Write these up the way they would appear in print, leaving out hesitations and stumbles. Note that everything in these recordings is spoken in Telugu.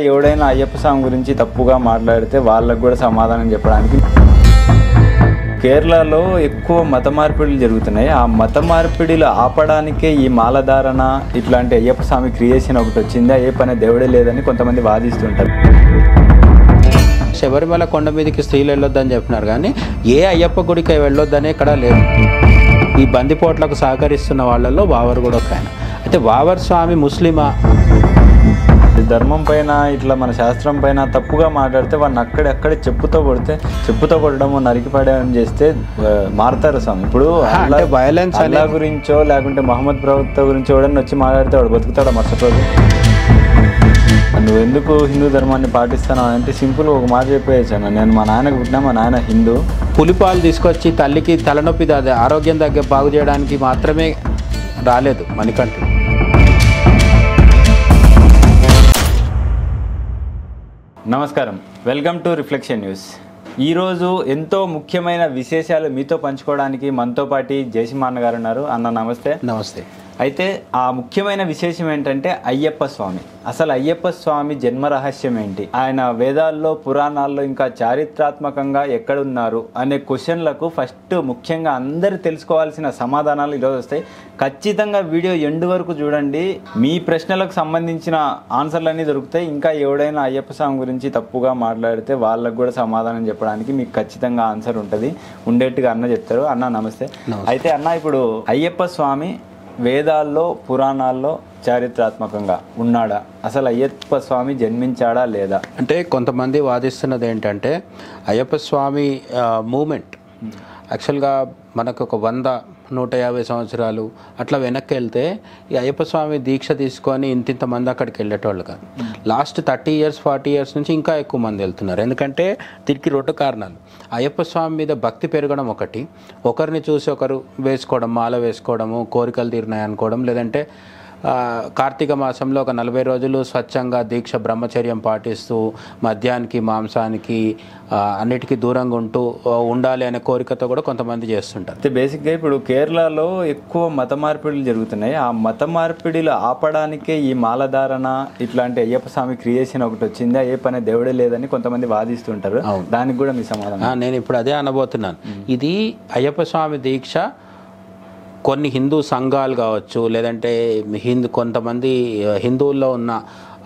ఎవడైనా అయ్యప్ప స్వామి గురించి తప్పుగా మాట్లాడితే వాళ్ళకు కూడా సమాధానం చెప్పడానికి కేరళలో ఎక్కువ మత మార్పిడులు జరుగుతున్నాయి. ఆ మత మార్పిడిలు ఆపడానికే ఈ మాలధారణ ఇట్లాంటి అయ్యప్ప స్వామి క్రియేషన్ ఒకటి వచ్చింది. అయ్యప్ప అనే దేవుడే లేదని కొంతమంది వాదిస్తుంటారు. శబరిమల కొండ మీదకి స్త్రీలు వెళ్ళొద్దని చెప్పినారు, కానీ ఏ అయ్యప్ప గుడికి వెళ్ళొద్దని ఇక్కడ లేదు. ఈ బందిపోట్లకు సహకరిస్తున్న వాళ్ళల్లో వావర్ కూడా ఒక ఆయన. అయితే వావర్ స్వామి ముస్లిమా? ధర్మం పైన ఇట్లా మన శాస్త్రం పైన తప్పుగా మాట్లాడితే వాడిని అక్కడే చెప్పుతో కొట్టడము నరికిపడడం చేస్తే మారుతారు స్వామి. ఇప్పుడు వైలెన్స్ అల్లా గురించో లేకుంటే మహమ్మద్ ప్రవక్త గురించో ఎవడన్నా వచ్చి మాట్లాడితే వాడు బతుకుతాడా మరుసటి రోజు? నువ్వు ఎందుకు హిందూ ధర్మాన్ని పాటిస్తాను అంటే సింపుల్ ఒక మాట చెప్పేసాను. నేను మా నాన్నకు పుట్టినా, మా నాన్న హిందూ. పులిపాలు తీసుకొచ్చి తల్లికి తలనొప్పి ఆరోగ్యం దగ్గర బాగు చేయడానికి మాత్రమే రాలేదు మణికంఠ. నమస్కారం, వెల్కమ్ టు రిఫ్లెక్షన్ న్యూస్. ఈరోజు ఎంతో ముఖ్యమైన విశేషాలు మీతో పంచుకోవడానికి మనతో పాటు జయసింహ అన్న గారు ఉన్నారు. అన్న నమస్తే. నమస్తే. అయితే ఆ ముఖ్యమైన విశేషం ఏంటంటే అయ్యప్ప స్వామి. అసలు అయ్యప్ప స్వామి జన్మ రహస్యం ఏంటి, ఆయన వేదాల్లో పురాణాల్లో ఇంకా చారిత్రాత్మకంగా ఎక్కడున్నారు అనే క్వశ్చన్లకు ఫస్ట్ ముఖ్యంగా అందరు తెలుసుకోవాల్సిన సమాధానాలు ఈరోజు వస్తాయి. ఖచ్చితంగా వీడియో ఎండ్ వరకు చూడండి, మీ ప్రశ్నలకు సంబంధించిన ఆన్సర్లన్నీ దొరుకుతాయి. ఇంకా ఎవడైనా అయ్యప్ప స్వామి గురించి తప్పుగా మాట్లాడితే వాళ్ళకు కూడా సమాధానం చెప్పడానికి మీకు ఖచ్చితంగా ఆన్సర్ ఉంటుంది, ఉండేట్టుగా అన్న చెప్తారు. అన్న నమస్తే. అయితే అన్న, ఇప్పుడు అయ్యప్ప స్వామి వేదాల్లో పురాణాల్లో చారిత్రాత్మకంగా ఉన్నాడా? అసలు అయ్యప్ప స్వామి జన్మించాడా లేదా? అంటే కొంతమంది వాదిస్తున్నది ఏంటంటే అయ్యప్ప స్వామి మూమెంట్ యాక్చువల్గా మనకు ఒక 100-150 సంవత్సరాలు అట్లా వెనక్కి వెళ్తే ఈ అయ్యప్ప స్వామి దీక్ష తీసుకొని ఇంత మంది అక్కడికి వెళ్ళేటోళ్ళు కాదు. లాస్ట్ 30 years 40 years నుంచి ఇంకా ఎక్కువ మంది వెళ్తున్నారు. ఎందుకంటే దీనికి 2 కారణాలు. అయ్యప్ప స్వామి మీద భక్తి పెరగడం ఒకటి, ఒకరిని చూసి ఒకరు వేసుకోవడం, మాల వేసుకోవడము, కోరికలు తీరినాయి అనుకోవడం, లేదంటే కార్తీక మాసంలో ఒక 40 రోజులు స్వచ్ఛంగా దీక్ష బ్రహ్మచర్యం పాటిస్తూ మద్యానికి మాంసానికి అన్నిటికీ దూరంగా ఉండాలి అనే కోరికతో కూడా కొంతమంది చేస్తుంటారు. అయితే బేసిక్గా ఇప్పుడు కేరళలో ఎక్కువ మత మార్పిడులు జరుగుతున్నాయి. ఆ మత మార్పిడిలు ఆపడానికే ఈ మాలధారణ ఇట్లాంటి అయ్యప్ప స్వామి క్రియేషన్ ఒకటి వచ్చింది. అయ్యప్ప అనే దేవుడే లేదని కొంతమంది వాదిస్తుంటారు. దానికి కూడా మీ సమాధానం? నేను ఇప్పుడు అదే అనబోతున్నాను. ఇది అయ్యప్ప స్వామి దీక్ష కొన్ని హిందూ సంఘాలు కావచ్చు, లేదంటే కొంతమంది హిందువుల్లో ఉన్న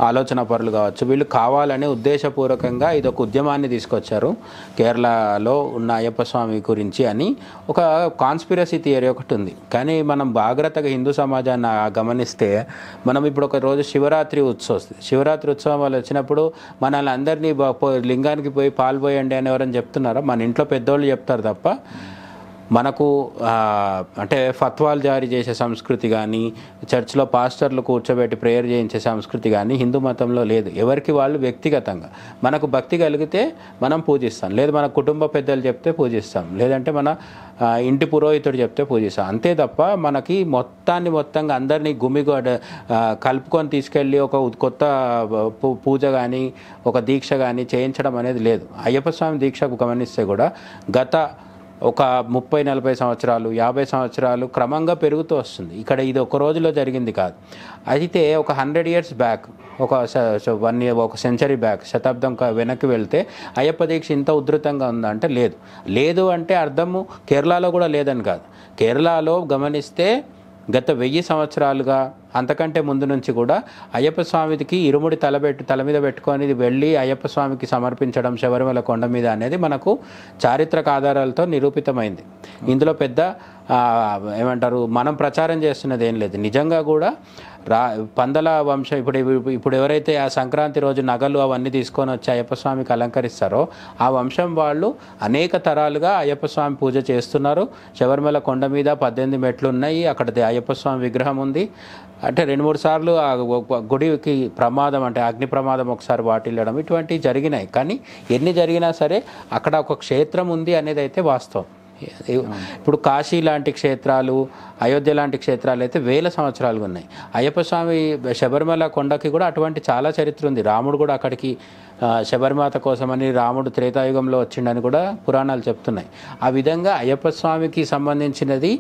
ఆలోచన పరులు కావచ్చు, వీళ్ళు కావాలని ఉద్దేశపూర్వకంగా ఇది ఒక ఉద్యమాన్ని తీసుకొచ్చారు కేరళలో ఉన్న అయ్యప్ప స్వామి గురించి అని ఒక కాన్స్పిరసీ థియరీ ఒకటి ఉంది. కానీ మనం జాగ్రత్తగా హిందూ సమాజాన్ని గమనిస్తే మనం ఇప్పుడు ఒక రోజు శివరాత్రి ఉత్సవం వాళ్ళు వచ్చినప్పుడు మనల్ని అందరినీ లింగానికి పోయి పాల్పోయండి అని ఎవరైనా చెప్తున్నారా? మన ఇంట్లో పెద్దోళ్ళు చెప్తారు తప్ప మనకు అంటే ఫత్వాలు జారీ చేసే సంస్కృతి కానీ, చర్చ్లో పాస్టర్లు కూర్చోబెట్టి ప్రేయర్ చేయించే సంస్కృతి కానీ హిందూ మతంలో లేదు. ఎవరికి వాళ్ళు వ్యక్తిగతంగా మనకు భక్తి కలిగితే మనం పూజిస్తాం, లేదు మన కుటుంబ పెద్దలు చెప్తే పూజిస్తాం, లేదంటే మన ఇంటి పురోహితుడు చెప్తే పూజిస్తాం. అంతే తప్ప మనకి మొత్తంగా అందరినీ కలుపుకొని తీసుకెళ్ళి ఒక కొత్త పూజ కానీ ఒక దీక్ష కానీ చేయించడం అనేది లేదు. అయ్యప్ప స్వామి దీక్షకు గమనిస్తే కూడా గత ఒక 30-40 సంవత్సరాలు 50 సంవత్సరాలు క్రమంగా పెరుగుతూ వస్తుంది. ఇక్కడ ఇది ఒక రోజులో జరిగింది కాదు. అయితే ఒక 100 years బ్యాక్, ఒక సెంచరీ బ్యాక్, శతాబ్దం వెనక్కి వెళ్తే అయ్యప్ప దీక్ష ఇంత ఉధృతంగా ఉందా అంటే లేదు అంటే అర్థము కేరళలో కూడా లేదని కాదు. కేరళలో గమనిస్తే గత 1000 సంవత్సరాలుగా అంతకంటే ముందు నుంచి కూడా అయ్యప్ప స్వామికి ఇరుముడి తల మీద పెట్టుకొని వెళ్ళి అయ్యప్ప స్వామికి సమర్పించడం శబరిమల కొండ మీద అనేది మనకు చారిత్రక ఆధారాలతో నిరూపితమైంది. ఇందులో పెద్ద ఏమంటారు మనం ప్రచారం చేస్తున్నది ఏం లేదు. నిజంగా కూడా పందల వంశం ఇప్పుడు ఎవరైతే ఆ సంక్రాంతి రోజు నగలు అవన్నీ తీసుకొని వచ్చి అయ్యప్ప స్వామికి అలంకరిస్తారో ఆ వంశం వాళ్ళు అనేక తరాలుగా అయ్యప్ప స్వామి పూజ చేస్తున్నారు. శబరిమల కొండ మీద 18 మెట్లు ఉన్నాయి. అక్కడ అయ్యప్ప స్వామి విగ్రహం ఉంది. అంటే 2-3 సార్లు ఆ గుడికి ప్రమాదం, అంటే అగ్ని ప్రమాదం ఒకసారి వాటిల్లడం ఇటువంటివి జరిగినాయి. కానీ ఎన్ని జరిగినా సరే అక్కడ ఒక క్షేత్రం ఉంది అనేది అయితే వాస్తవం. ఇప్పుడు కాశీ లాంటి క్షేత్రాలు, అయోధ్య లాంటి క్షేత్రాలు అయితే 1000 సంవత్సరాలుగా ఉన్నాయి. అయ్యప్ప స్వామి శబరిమల కొండకి కూడా అటువంటి చాలా చరిత్ర ఉంది. రాముడు కూడా అక్కడికి శబరిమాత కోసమని రాముడు త్రేతాయుగంలో వచ్చిండని కూడా పురాణాలు చెప్తున్నాయి. ఆ విధంగా అయ్యప్ప స్వామికి సంబంధించినది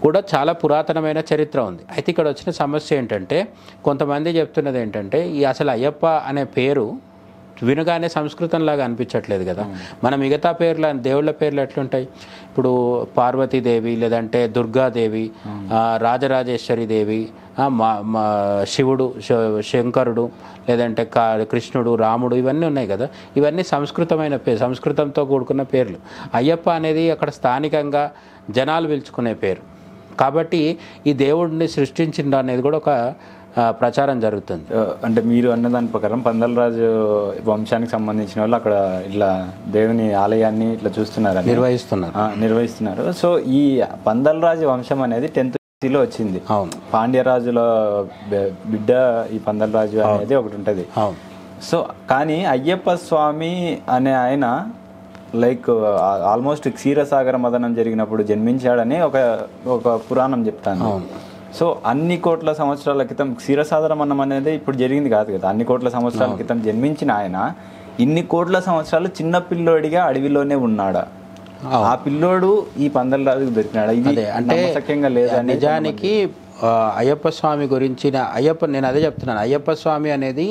కూడా చాలా పురాతనమైన చరిత్ర ఉంది. అయితే ఇక్కడ వచ్చిన సమస్య ఏంటంటే, కొంతమంది చెప్తున్నది ఏంటంటే, ఈ అసలు అయ్యప్ప అనే పేరు వినగానే సంస్కృతంలాగా అనిపించట్లేదు కదా. మన మిగతా పేర్ల దేవుళ్ళ పేర్లు ఎట్లుంటాయి? ఇప్పుడు పార్వతీదేవి, లేదంటే దుర్గాదేవి, రాజరాజేశ్వరి దేవి, శివుడు, శంకరుడు, లేదంటే కృష్ణుడు, రాముడు, ఇవన్నీ ఉన్నాయి కదా. ఇవన్నీ సంస్కృతమైన పేరు, సంస్కృతంతో కూడుకున్న పేర్లు. అయ్యప్ప అనేది అక్కడ స్థానికంగా జనాలు పిలుచుకునే పేరు. కాబట్టి ఈ దేవుడిని సృష్టించిండు అనేది కూడా ఒక ప్రచారం జరుగుతుంది. అంటే మీరు అన్న దాని ప్రకారం పందలరాజు వంశానికి సంబంధించిన వాళ్ళు అక్కడ ఇట్లా దేవుని ఆలయాన్ని ఇట్లా చూస్తున్నారు, నిర్వహిస్తున్నారు. సో ఈ పందలరాజు వంశం అనేది 10th లో వచ్చింది. అవును. పాండ్యరాజుల బిడ్డ ఈ పందలరాజు అనేది ఒకటి ఉంటుంది. సో కానీ అయ్యప్ప స్వామి అనే ఆయన లైక్ ఆల్మోస్ట్ క్షీరసాగర మదనం జరిగినప్పుడు జన్మించాడని ఒక పురాణం చెప్తాను. సో అన్ని కోట్ల సంవత్సరాల క్రితం క్షీరసాగర మదనం అనేది ఇప్పుడు జరిగింది కాదు కదా. అన్ని కోట్ల సంవత్సరాల క్రితం జన్మించిన ఆయన ఇన్ని కోట్ల సంవత్సరాలు చిన్న పిల్లోడిగా అడవిలోనే ఉన్నాడా? ఆ పిల్లోడు ఈ పందలరాజుకు దొరికినాడా? ఇది అంటే నమ్మశక్యంగా లేదా? నిజానికి అయ్యప్ప స్వామి గురించిన నేను అదే చెప్తున్నాను. అయ్యప్ప స్వామి అనేది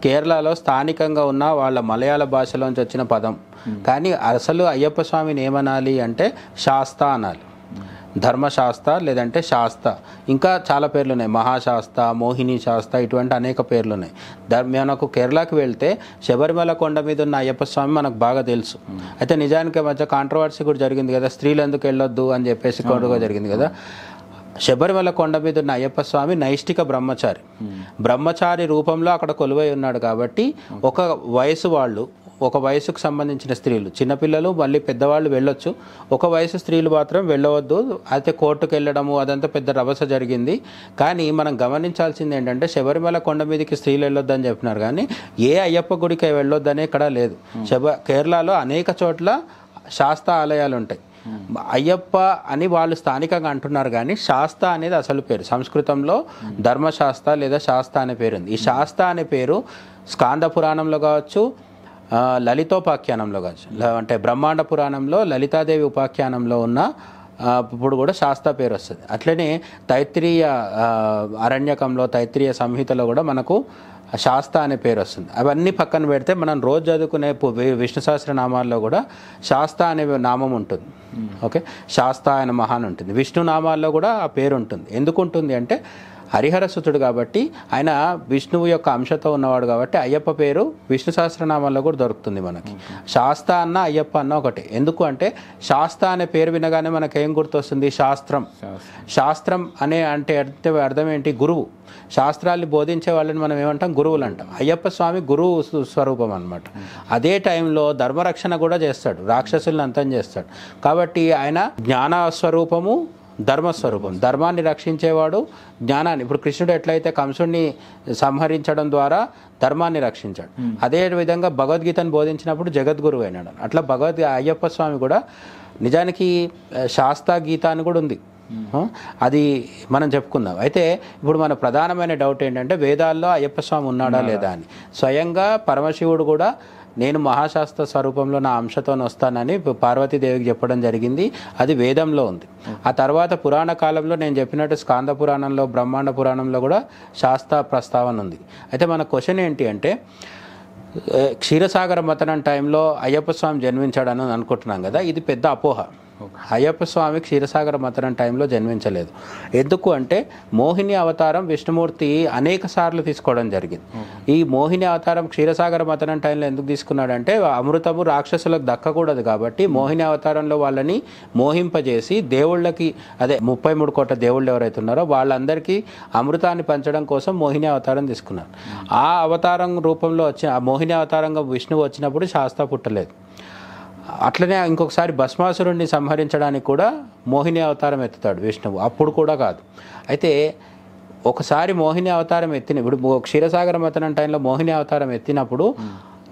కేరళలో స్థానికంగా ఉన్న వాళ్ళ మలయాళ భాషలోంచి వచ్చిన పదం. కానీ అసలు అయ్యప్ప స్వామిని ఏమనాలి అంటే శాస్త అనాలి. ధర్మశాస్త, లేదంటే శాస్త. ఇంకా చాలా పేర్లు ఉన్నాయి, మహాశాస్త, మోహిని శాస్త, ఇటువంటి అనేక పేర్లు ఉన్నాయి. మనకు కేరళకి వెళ్తే శబరిమల కొండ మీద ఉన్న అయ్యప్ప స్వామి మనకు బాగా తెలుసు. అయితే నిజానికి మధ్య కాంట్రవర్సీ కూడా జరిగింది కదా, స్త్రీలు ఎందుకు వెళ్ళొద్దు అని చెప్పేసి కూడా జరిగింది కదా. శబరిమల కొండ మీద ఉన్న అయ్యప్ప స్వామి నైష్టిక బ్రహ్మచారి రూపంలో అక్కడ కొలువై ఉన్నాడు. కాబట్టి ఒక వయసుకు సంబంధించిన స్త్రీలు, చిన్నపిల్లలు, మళ్ళీ పెద్దవాళ్ళు వెళ్ళొచ్చు. ఒక వయసు స్త్రీలు మాత్రం వెళ్ళవద్దు. అయితే కోర్టుకు వెళ్ళడము అదంతా పెద్ద రభస జరిగింది. కానీ మనం గమనించాల్సింది ఏంటంటే, శబరిమల కొండ మీదకి స్త్రీలు వెళ్ళొద్దని చెప్పినారు, కానీ ఏ అయ్యప్ప గుడికి వెళ్ళొద్దని ఇక్కడ లేదు. కేరళలో అనేక చోట్ల శాస్త ఆలయాలు ఉంటాయి. అయ్యప్ప అని వాళ్ళు స్థానికంగా అంటున్నారు, కానీ శాస్త అనేది అసలు పేరు. సంస్కృతంలో ధర్మశాస్త లేదా శాస్త అనే పేరు ఉంది. ఈ శాస్త అనే పేరు స్కాంద పురాణంలో కావచ్చు, లలితోపాఖ్యానంలో కావచ్చు, అంటే బ్రహ్మాండ పురాణంలో లలితాదేవి ఉపాఖ్యానంలో ఉన్న ఇప్పుడు కూడా శాస్త పేరు వస్తుంది. అట్లనే తైత్రీయ అరణ్యకంలో, తైత్రీయ సంహితలో కూడా మనకు శాస్త అనే పేరు వస్తుంది. అవన్నీ పక్కన పెడితే మనం రోజు చదువుకునే విష్ణు సహస్రనామాల్లో కూడా శాస్త అనే నామం ఉంటుంది. ఓకే, శాస్త ఆయన మహాన్ ఉంటుంది. విష్ణు నామాల్లో కూడా ఆ పేరు ఉంటుంది. ఎందుకు ఉంటుంది అంటే, హరిహరసుతుడు కాబట్టి, ఆయన విష్ణువు యొక్క అంశతో ఉన్నవాడు కాబట్టి అయ్యప్ప పేరు విష్ణు సహస్రనామాల్లో కూడా దొరుకుతుంది మనకి. శాస్త అన్న అయ్యప్ప అన్న ఒకటే. ఎందుకు అంటే, శాస్త అనే పేరు వినగానే మనకేం గుర్తొస్తుంది? శాస్త్రం అనే అంటే అర్థం ఏంటి? గురువు. శాస్త్రాల్ని బోధించే వాళ్ళని మనం ఏమంటాం? గురువులు అంటాం. అయ్యప్ప స్వామి గురువు స్వరూపం అనమాట. అదే టైంలో ధర్మరక్షణ కూడా చేస్తాడు, రాక్షసుల్ని అంతం చేస్తాడు. కాబట్టి ఆయన జ్ఞాన స్వరూపము, ధర్మస్వరూపం. ధర్మాన్ని రక్షించేవాడు, జ్ఞానాన్ని. ఇప్పుడు కృష్ణుడు ఎట్లయితే కంసుడిని సంహరించడం ద్వారా ధర్మాన్ని రక్షించాడు, అదే విధంగా భగవద్గీతను బోధించినప్పుడు జగద్గురువు అయినాడు. అట్లా అయ్యప్ప స్వామి కూడా నిజానికి శాస్తా గీత అని కూడా ఉంది. అది మనం చెప్పుకుందాం. అయితే ఇప్పుడు మన ప్రధానమైన డౌట్ ఏంటంటే, వేదాల్లో అయ్యప్ప స్వామి ఉన్నాడా లేదా అని. స్వయంగా పరమశివుడు కూడా నేను మహాశాస్త్ర స్వరూపంలో నా అంశతో వస్తానని పార్వతీదేవికి చెప్పడం జరిగింది. అది వేదంలో ఉంది. ఆ తర్వాత పురాణ కాలంలో నేను చెప్పినట్టు స్కాంద పురాణంలో, బ్రహ్మాండ పురాణంలో కూడా శాస్త్ర ప్రస్తావన ఉంది. అయితే మన క్వశ్చన్ ఏంటి అంటే, క్షీరసాగర మథనం టైంలో అయ్యప్ప స్వామి జన్మించాడని అనుకుంటున్నాం కదా, ఇది పెద్ద అపోహ. అయ్యప్ప స్వామి క్షీరసాగర మథనం టైంలో జన్మించలేదు. ఎందుకు అంటే, మోహిని అవతారం విష్ణుమూర్తి అనేక సార్లు తీసుకోవడం జరిగింది. ఈ మోహిని అవతారం క్షీరసాగర మథనం టైంలో ఎందుకు తీసుకున్నాడంటే, అమృతము రాక్షసులకు దక్కకూడదు కాబట్టి మోహిని అవతారంలో వాళ్ళని మోహింపజేసి దేవుళ్ళకి, అదే 33 కోట్ల దేవుళ్ళు ఎవరైతే ఉన్నారో వాళ్ళందరికీ అమృతాన్ని పంచడం కోసం మోహిని అవతారం తీసుకున్నారు. ఆ అవతారం రూపంలో ఆ మోహిని అవతారంగా విష్ణువు వచ్చినప్పుడు శాస్త్ర పుట్టలేదు. అట్లనే ఇంకొకసారి భస్మాసురుణ్ణి సంహరించడానికి కూడా మోహిని అవతారం ఎత్తుతాడు విష్ణువు, అప్పుడు కూడా కాదు. అయితే ఒకసారి మోహిని అవతారం ఇప్పుడు క్షీరసాగర మథనం టైంలో మోహిని అవతారం ఎత్తినప్పుడు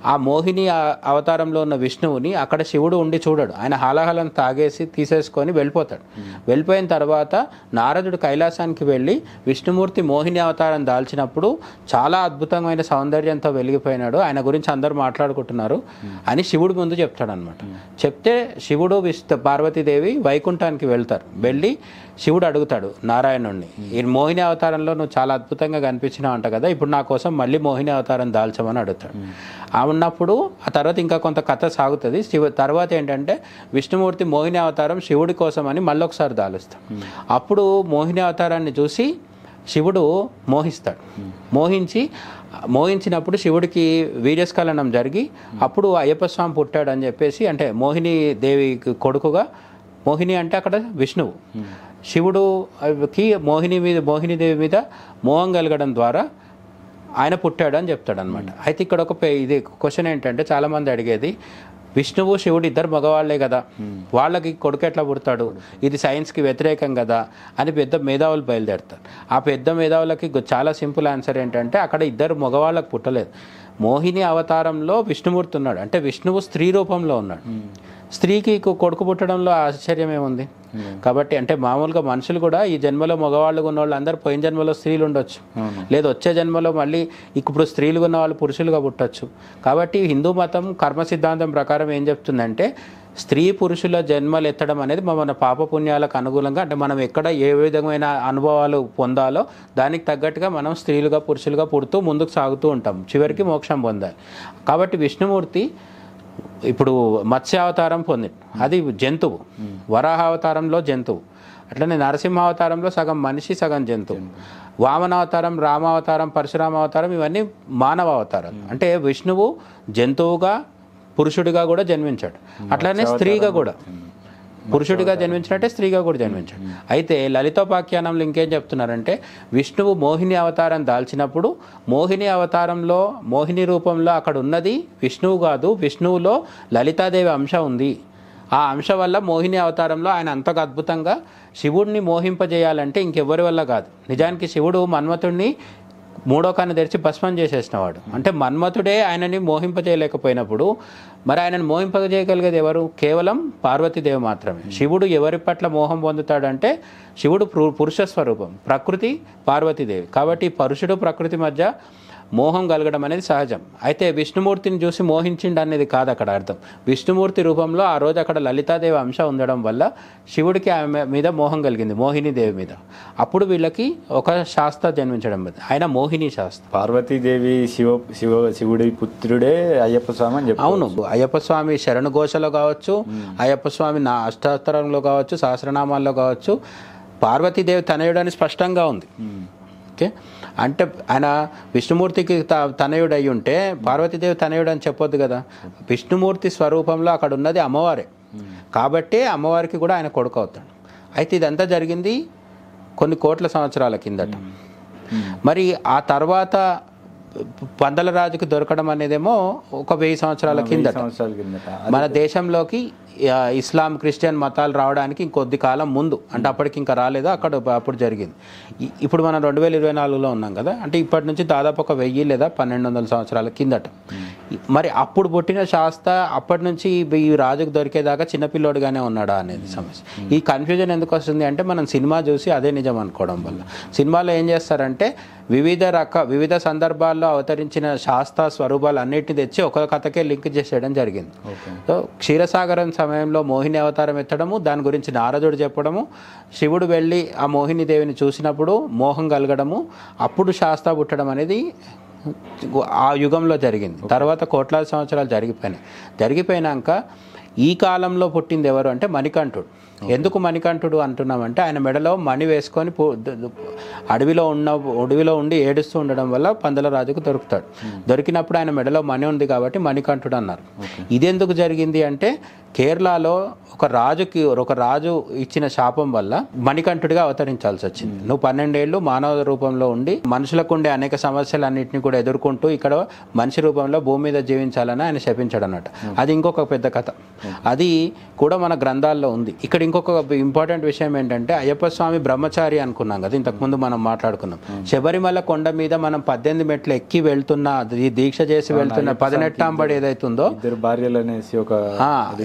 ఆ మోహిని అవతారంలో ఉన్న విష్ణువుని అక్కడ శివుడు ఉండి చూడడు. ఆయన హాలాహలను తాగేసి తీసేసుకొని వెళ్ళిపోతాడు. వెళ్ళిపోయిన తర్వాత నారదుడు కైలాసానికి వెళ్ళి విష్ణుమూర్తి మోహిని అవతారం దాల్చినప్పుడు చాలా అద్భుతమైన సౌందర్యంతో వెలిగిపోయినాడు, ఆయన గురించి అందరూ మాట్లాడుకుంటున్నారు అని శివుడు ముందు చెప్తాడు అనమాట. చెప్తే శివుడు పార్వతీదేవి వైకుంఠానికి వెళ్తారు. వెళ్ళి శివుడు అడుగుతాడు నారాయణుడిని, ఈ మోహిని అవతారంలో నువ్వు చాలా అద్భుతంగా కనిపించినావు అంట కదా, ఇప్పుడు నా కోసం మళ్ళీ మోహిని అవతారం దాల్చమని అడుగుతాడు. ఉన్నప్పుడు ఆ తర్వాత ఇంకా కొంత కథ సాగుతుంది. తర్వాత ఏంటంటే విష్ణుమూర్తి మోహిని అవతారం శివుడి కోసం అని మళ్ళొకసారి దాలుస్తాడు. అప్పుడు మోహిని అవతారాన్ని చూసి శివుడు మోహిస్తాడు. మోహించినప్పుడు శివుడికి వీర్యస్ఖలనం జరిగి అప్పుడు అయ్యప్ప స్వామి పుట్టాడు అని చెప్పేసి, అంటే మోహిని దేవికి కొడుకుగా, మోహిని అంటే అక్కడ విష్ణువు, శివుడుకి మోహిని దేవి మీద మోహం కలగడం ద్వారా ఆయన పుట్టాడు అని చెప్తాడు అనమాట. అయితే ఇక్కడ ఇది క్వశ్చన్ ఏంటంటే చాలామంది అడిగేది, విష్ణువు శివుడు ఇద్దరు మగవాళ్లే కదా, వాళ్ళకి కొడుకు ఎట్లా పుడతాడు, ఇది సైన్స్కి వ్యతిరేకం కదా అని పెద్ద మేధావులు బయలుదేరుతారు. ఆ పెద్ద మేధావులకి చాలా సింపుల్ ఆన్సర్ ఏంటంటే అక్కడ ఇద్దరు మగవాళ్ళకి పుట్టలేదు. మోహిని అవతారంలో విష్ణుమూర్తి ఉన్నాడు, అంటే విష్ణువు స్త్రీ రూపంలో ఉన్నాడు. స్త్రీకి కొడుకు పుట్టడంలో ఆశ్చర్యం ఏముంది? కాబట్టి అంటే మామూలుగా మనుషులు కూడా ఈ జన్మలో మగవాళ్ళు ఉన్న వాళ్ళు అందరూ పోయిన జన్మలో స్త్రీలు ఉండొచ్చు, లేదు వచ్చే జన్మలో మళ్ళీ ఇప్పుడు స్త్రీలు ఉన్న వాళ్ళు పురుషులుగా పుట్టచ్చు. కాబట్టి హిందూ మతం కర్మ సిద్ధాంతం ప్రకారం ఏం చెప్తుందంటే స్త్రీ పురుషుల జన్మలు ఎత్తడం అనేది మన పాపపుణ్యాలకు అనుకూలంగా, అంటే మనం ఎక్కడ ఏ విధమైన అనుభవాలు పొందాలో దానికి తగ్గట్టుగా మనం స్త్రీలుగా పురుషులుగా పుడుతూ ముందుకు సాగుతూ ఉంటాం, చివరికి మోక్షం పొందాలి. కాబట్టి విష్ణుమూర్తి ఇప్పుడు మత్స్యావతారం పొంది అది జంతువు, వరాహ అవతారంలో జంతువు, అట్లనే నరసింహావతారంలో సగం మనిషి సగం జంతువు, వామనావతారం, రామావతారం, పరశురామ అవతారం ఇవన్నీ మానవ అవతారాలు. అంటే విష్ణువు జంతువుగా పురుషుడిగా కూడా జన్మించాడు, అట్లనే స్త్రీగా కూడా పురుషుడిగా జన్మించినట్టే స్త్రీగా కూడా జన్మించాడు. అయితే లలితోపాఖ్యానంలో ఇంకేం చెప్తున్నారంటే విష్ణువు మోహిని అవతారం దాల్చినప్పుడు మోహిని అవతారంలో మోహిని రూపంలో అక్కడ ఉన్నది విష్ణువు కాదు, విష్ణువులో లలితాదేవి అంశ ఉంది. ఆ అంశ వల్ల మోహిని అవతారంలో ఆయన అంతగా అద్భుతంగా శివుడిని మోహింపజేయాలంటే ఇంకెవ్వరి వల్ల కాదు. నిజానికి శివుడు మన్మథుడిని మూడో కన్ను తెరిచి భస్మం చేసేసినవాడు, అంటే మన్మథుడే ఆయనని మోహింపజేయలేకపోయినప్పుడు మరి ఆయనను మోహింపజేయగలిగేది ఎవరు? కేవలం పార్వతీదేవి మాత్రమే. శివుడు ఎవరి పట్ల మోహం పొందుతాడంటే శివుడు పురుష స్వరూపం, ప్రకృతి పార్వతీదేవి. కాబట్టి పురుషుడు ప్రకృతి మధ్య మోహం కలగడం అనేది సహజం. అయితే విష్ణుమూర్తిని చూసి మోహించిండు అనేది కాదు అక్కడ అర్థం. విష్ణుమూర్తి రూపంలో ఆ రోజు అక్కడ లలితాదేవి అంశ ఉండడం వల్ల శివుడికి ఆమె మీద మోహం కలిగింది, మోహిని దేవి మీద. అప్పుడు వీళ్ళకి ఒక శాస్త్ర జన్మించడం, ఆయన మోహిని శాస్త్ర. పార్వతీదేవి శివుడి పుత్రుడే అయ్యప్ప స్వామి అని చెప్పి. అవును, అయ్యప్ప స్వామి శరణు ఘోషలో కావచ్చు, అయ్యప్ప స్వామి అష్టాత్తరంలో కావచ్చు, సహస్రనామాల్లో కావచ్చు, పార్వతీదేవి తనయుడు అని స్పష్టంగా ఉంది. ఓకే, అంటే ఆయన విష్ణుమూర్తికి తనయుడు అయి ఉంటే పార్వతీదేవి తనయుడు అని చెప్పొద్దు కదా. విష్ణుమూర్తి స్వరూపంలో అక్కడ ఉన్నది అమ్మవారే, కాబట్టి అమ్మవారికి కూడా ఆయన కొడుకు అవుతాడు. అయితే ఇదంతా జరిగింది కొన్ని కోట్ల సంవత్సరాల కిందట. మరి ఆ తర్వాత పందల రాజుకు దొరకడం అనేదేమో ఒక 1000 సంవత్సరాల కిందట. మన దేశంలోకి ఇస్లాం క్రిస్టియన్ మతాలు రావడానికి ఇంకొద్ది కాలం ముందు, అంటే అప్పటికి ఇంకా రాలేదు, అప్పుడు జరిగింది. ఇప్పుడు మనం 2024లో ఉన్నాం కదా, అంటే ఇప్పటి నుంచి దాదాపు ఒక 1000 లేదా 1200 సంవత్సరాల కిందట. మరి అప్పుడు పుట్టిన శాస్త్ర అప్పటి నుంచి ఈ రాజుకు దొరికేదాకా చిన్నపిల్లోడుగానే ఉన్నాడా అనేది సమస్య. ఈ కన్ఫ్యూజన్ ఎందుకు వస్తుంది అంటే మనం సినిమా చూసి అదే నిజం అనుకోవడం వల్ల. సినిమాలో ఏం చేస్తారంటే వివిధ సందర్భాల్లో అవతరించిన శాస్త్ర స్వరూపాలు అన్నిటిని తెచ్చి ఒక కథకే లింక్ చేసేయడం జరిగింది. సో క్షీరసాగరం సమయంలో మోహిని అవతారం ఎత్తడము, దాని గురించి నారదుడు చెప్పడము, శివుడు వెళ్ళి ఆ మోహిని దేవిని చూసినప్పుడు మోహం కలగడము, అప్పుడు శాస్త్ర పుట్టడం అనేది ఆ యుగంలో జరిగింది. తర్వాత కోట్లాది సంవత్సరాలు జరిగిపోయినాక ఈ కాలంలో పుట్టింది ఎవరు అంటే మణికంఠుడు. ఎందుకు మణికంఠుడు అంటున్నామంటే ఆయన మెడలో మణి వేసుకొని అడవిలో ఉండి ఏడుస్తూ ఉండడం వల్ల పందల రాజుకు దొరుకుతాడు. దొరికినప్పుడు ఆయన మెడలో మణి ఉంది కాబట్టి మణికంఠుడు అన్నారు. ఇదెందుకు జరిగింది అంటే కేరళలో ఒక రాజు ఇచ్చిన శాపం వల్ల మణికంఠుడిగా అవతరించాల్సి వచ్చింది. నువ్వు 12 ఏళ్ళు మానవ రూపంలో ఉండి మనుషులకు ఉండే అనేక సమస్యలన్నింటినీ కూడా ఎదుర్కొంటూ ఇక్కడ మనిషి రూపంలో భూమి మీద జీవించాలని ఆయన శపించాడు అన్నట్టు. అది ఇంకొక పెద్ద కథ, అది కూడా మన గ్రంథాల్లో ఉంది. ఇక్కడ ఇంకొక ఇంపార్టెంట్ విషయం ఏంటంటే అయ్యప్ప స్వామి బ్రహ్మచారి అనుకున్నాం కదా, ఇంతకుముందు మనం మాట్లాడుకున్నాం. శబరిమల కొండ మీద మనం 18 మెట్లు ఎక్కి వెళ్తున్న, దీక్ష చేసి వెళ్తున్న 18 ఏదైతుందో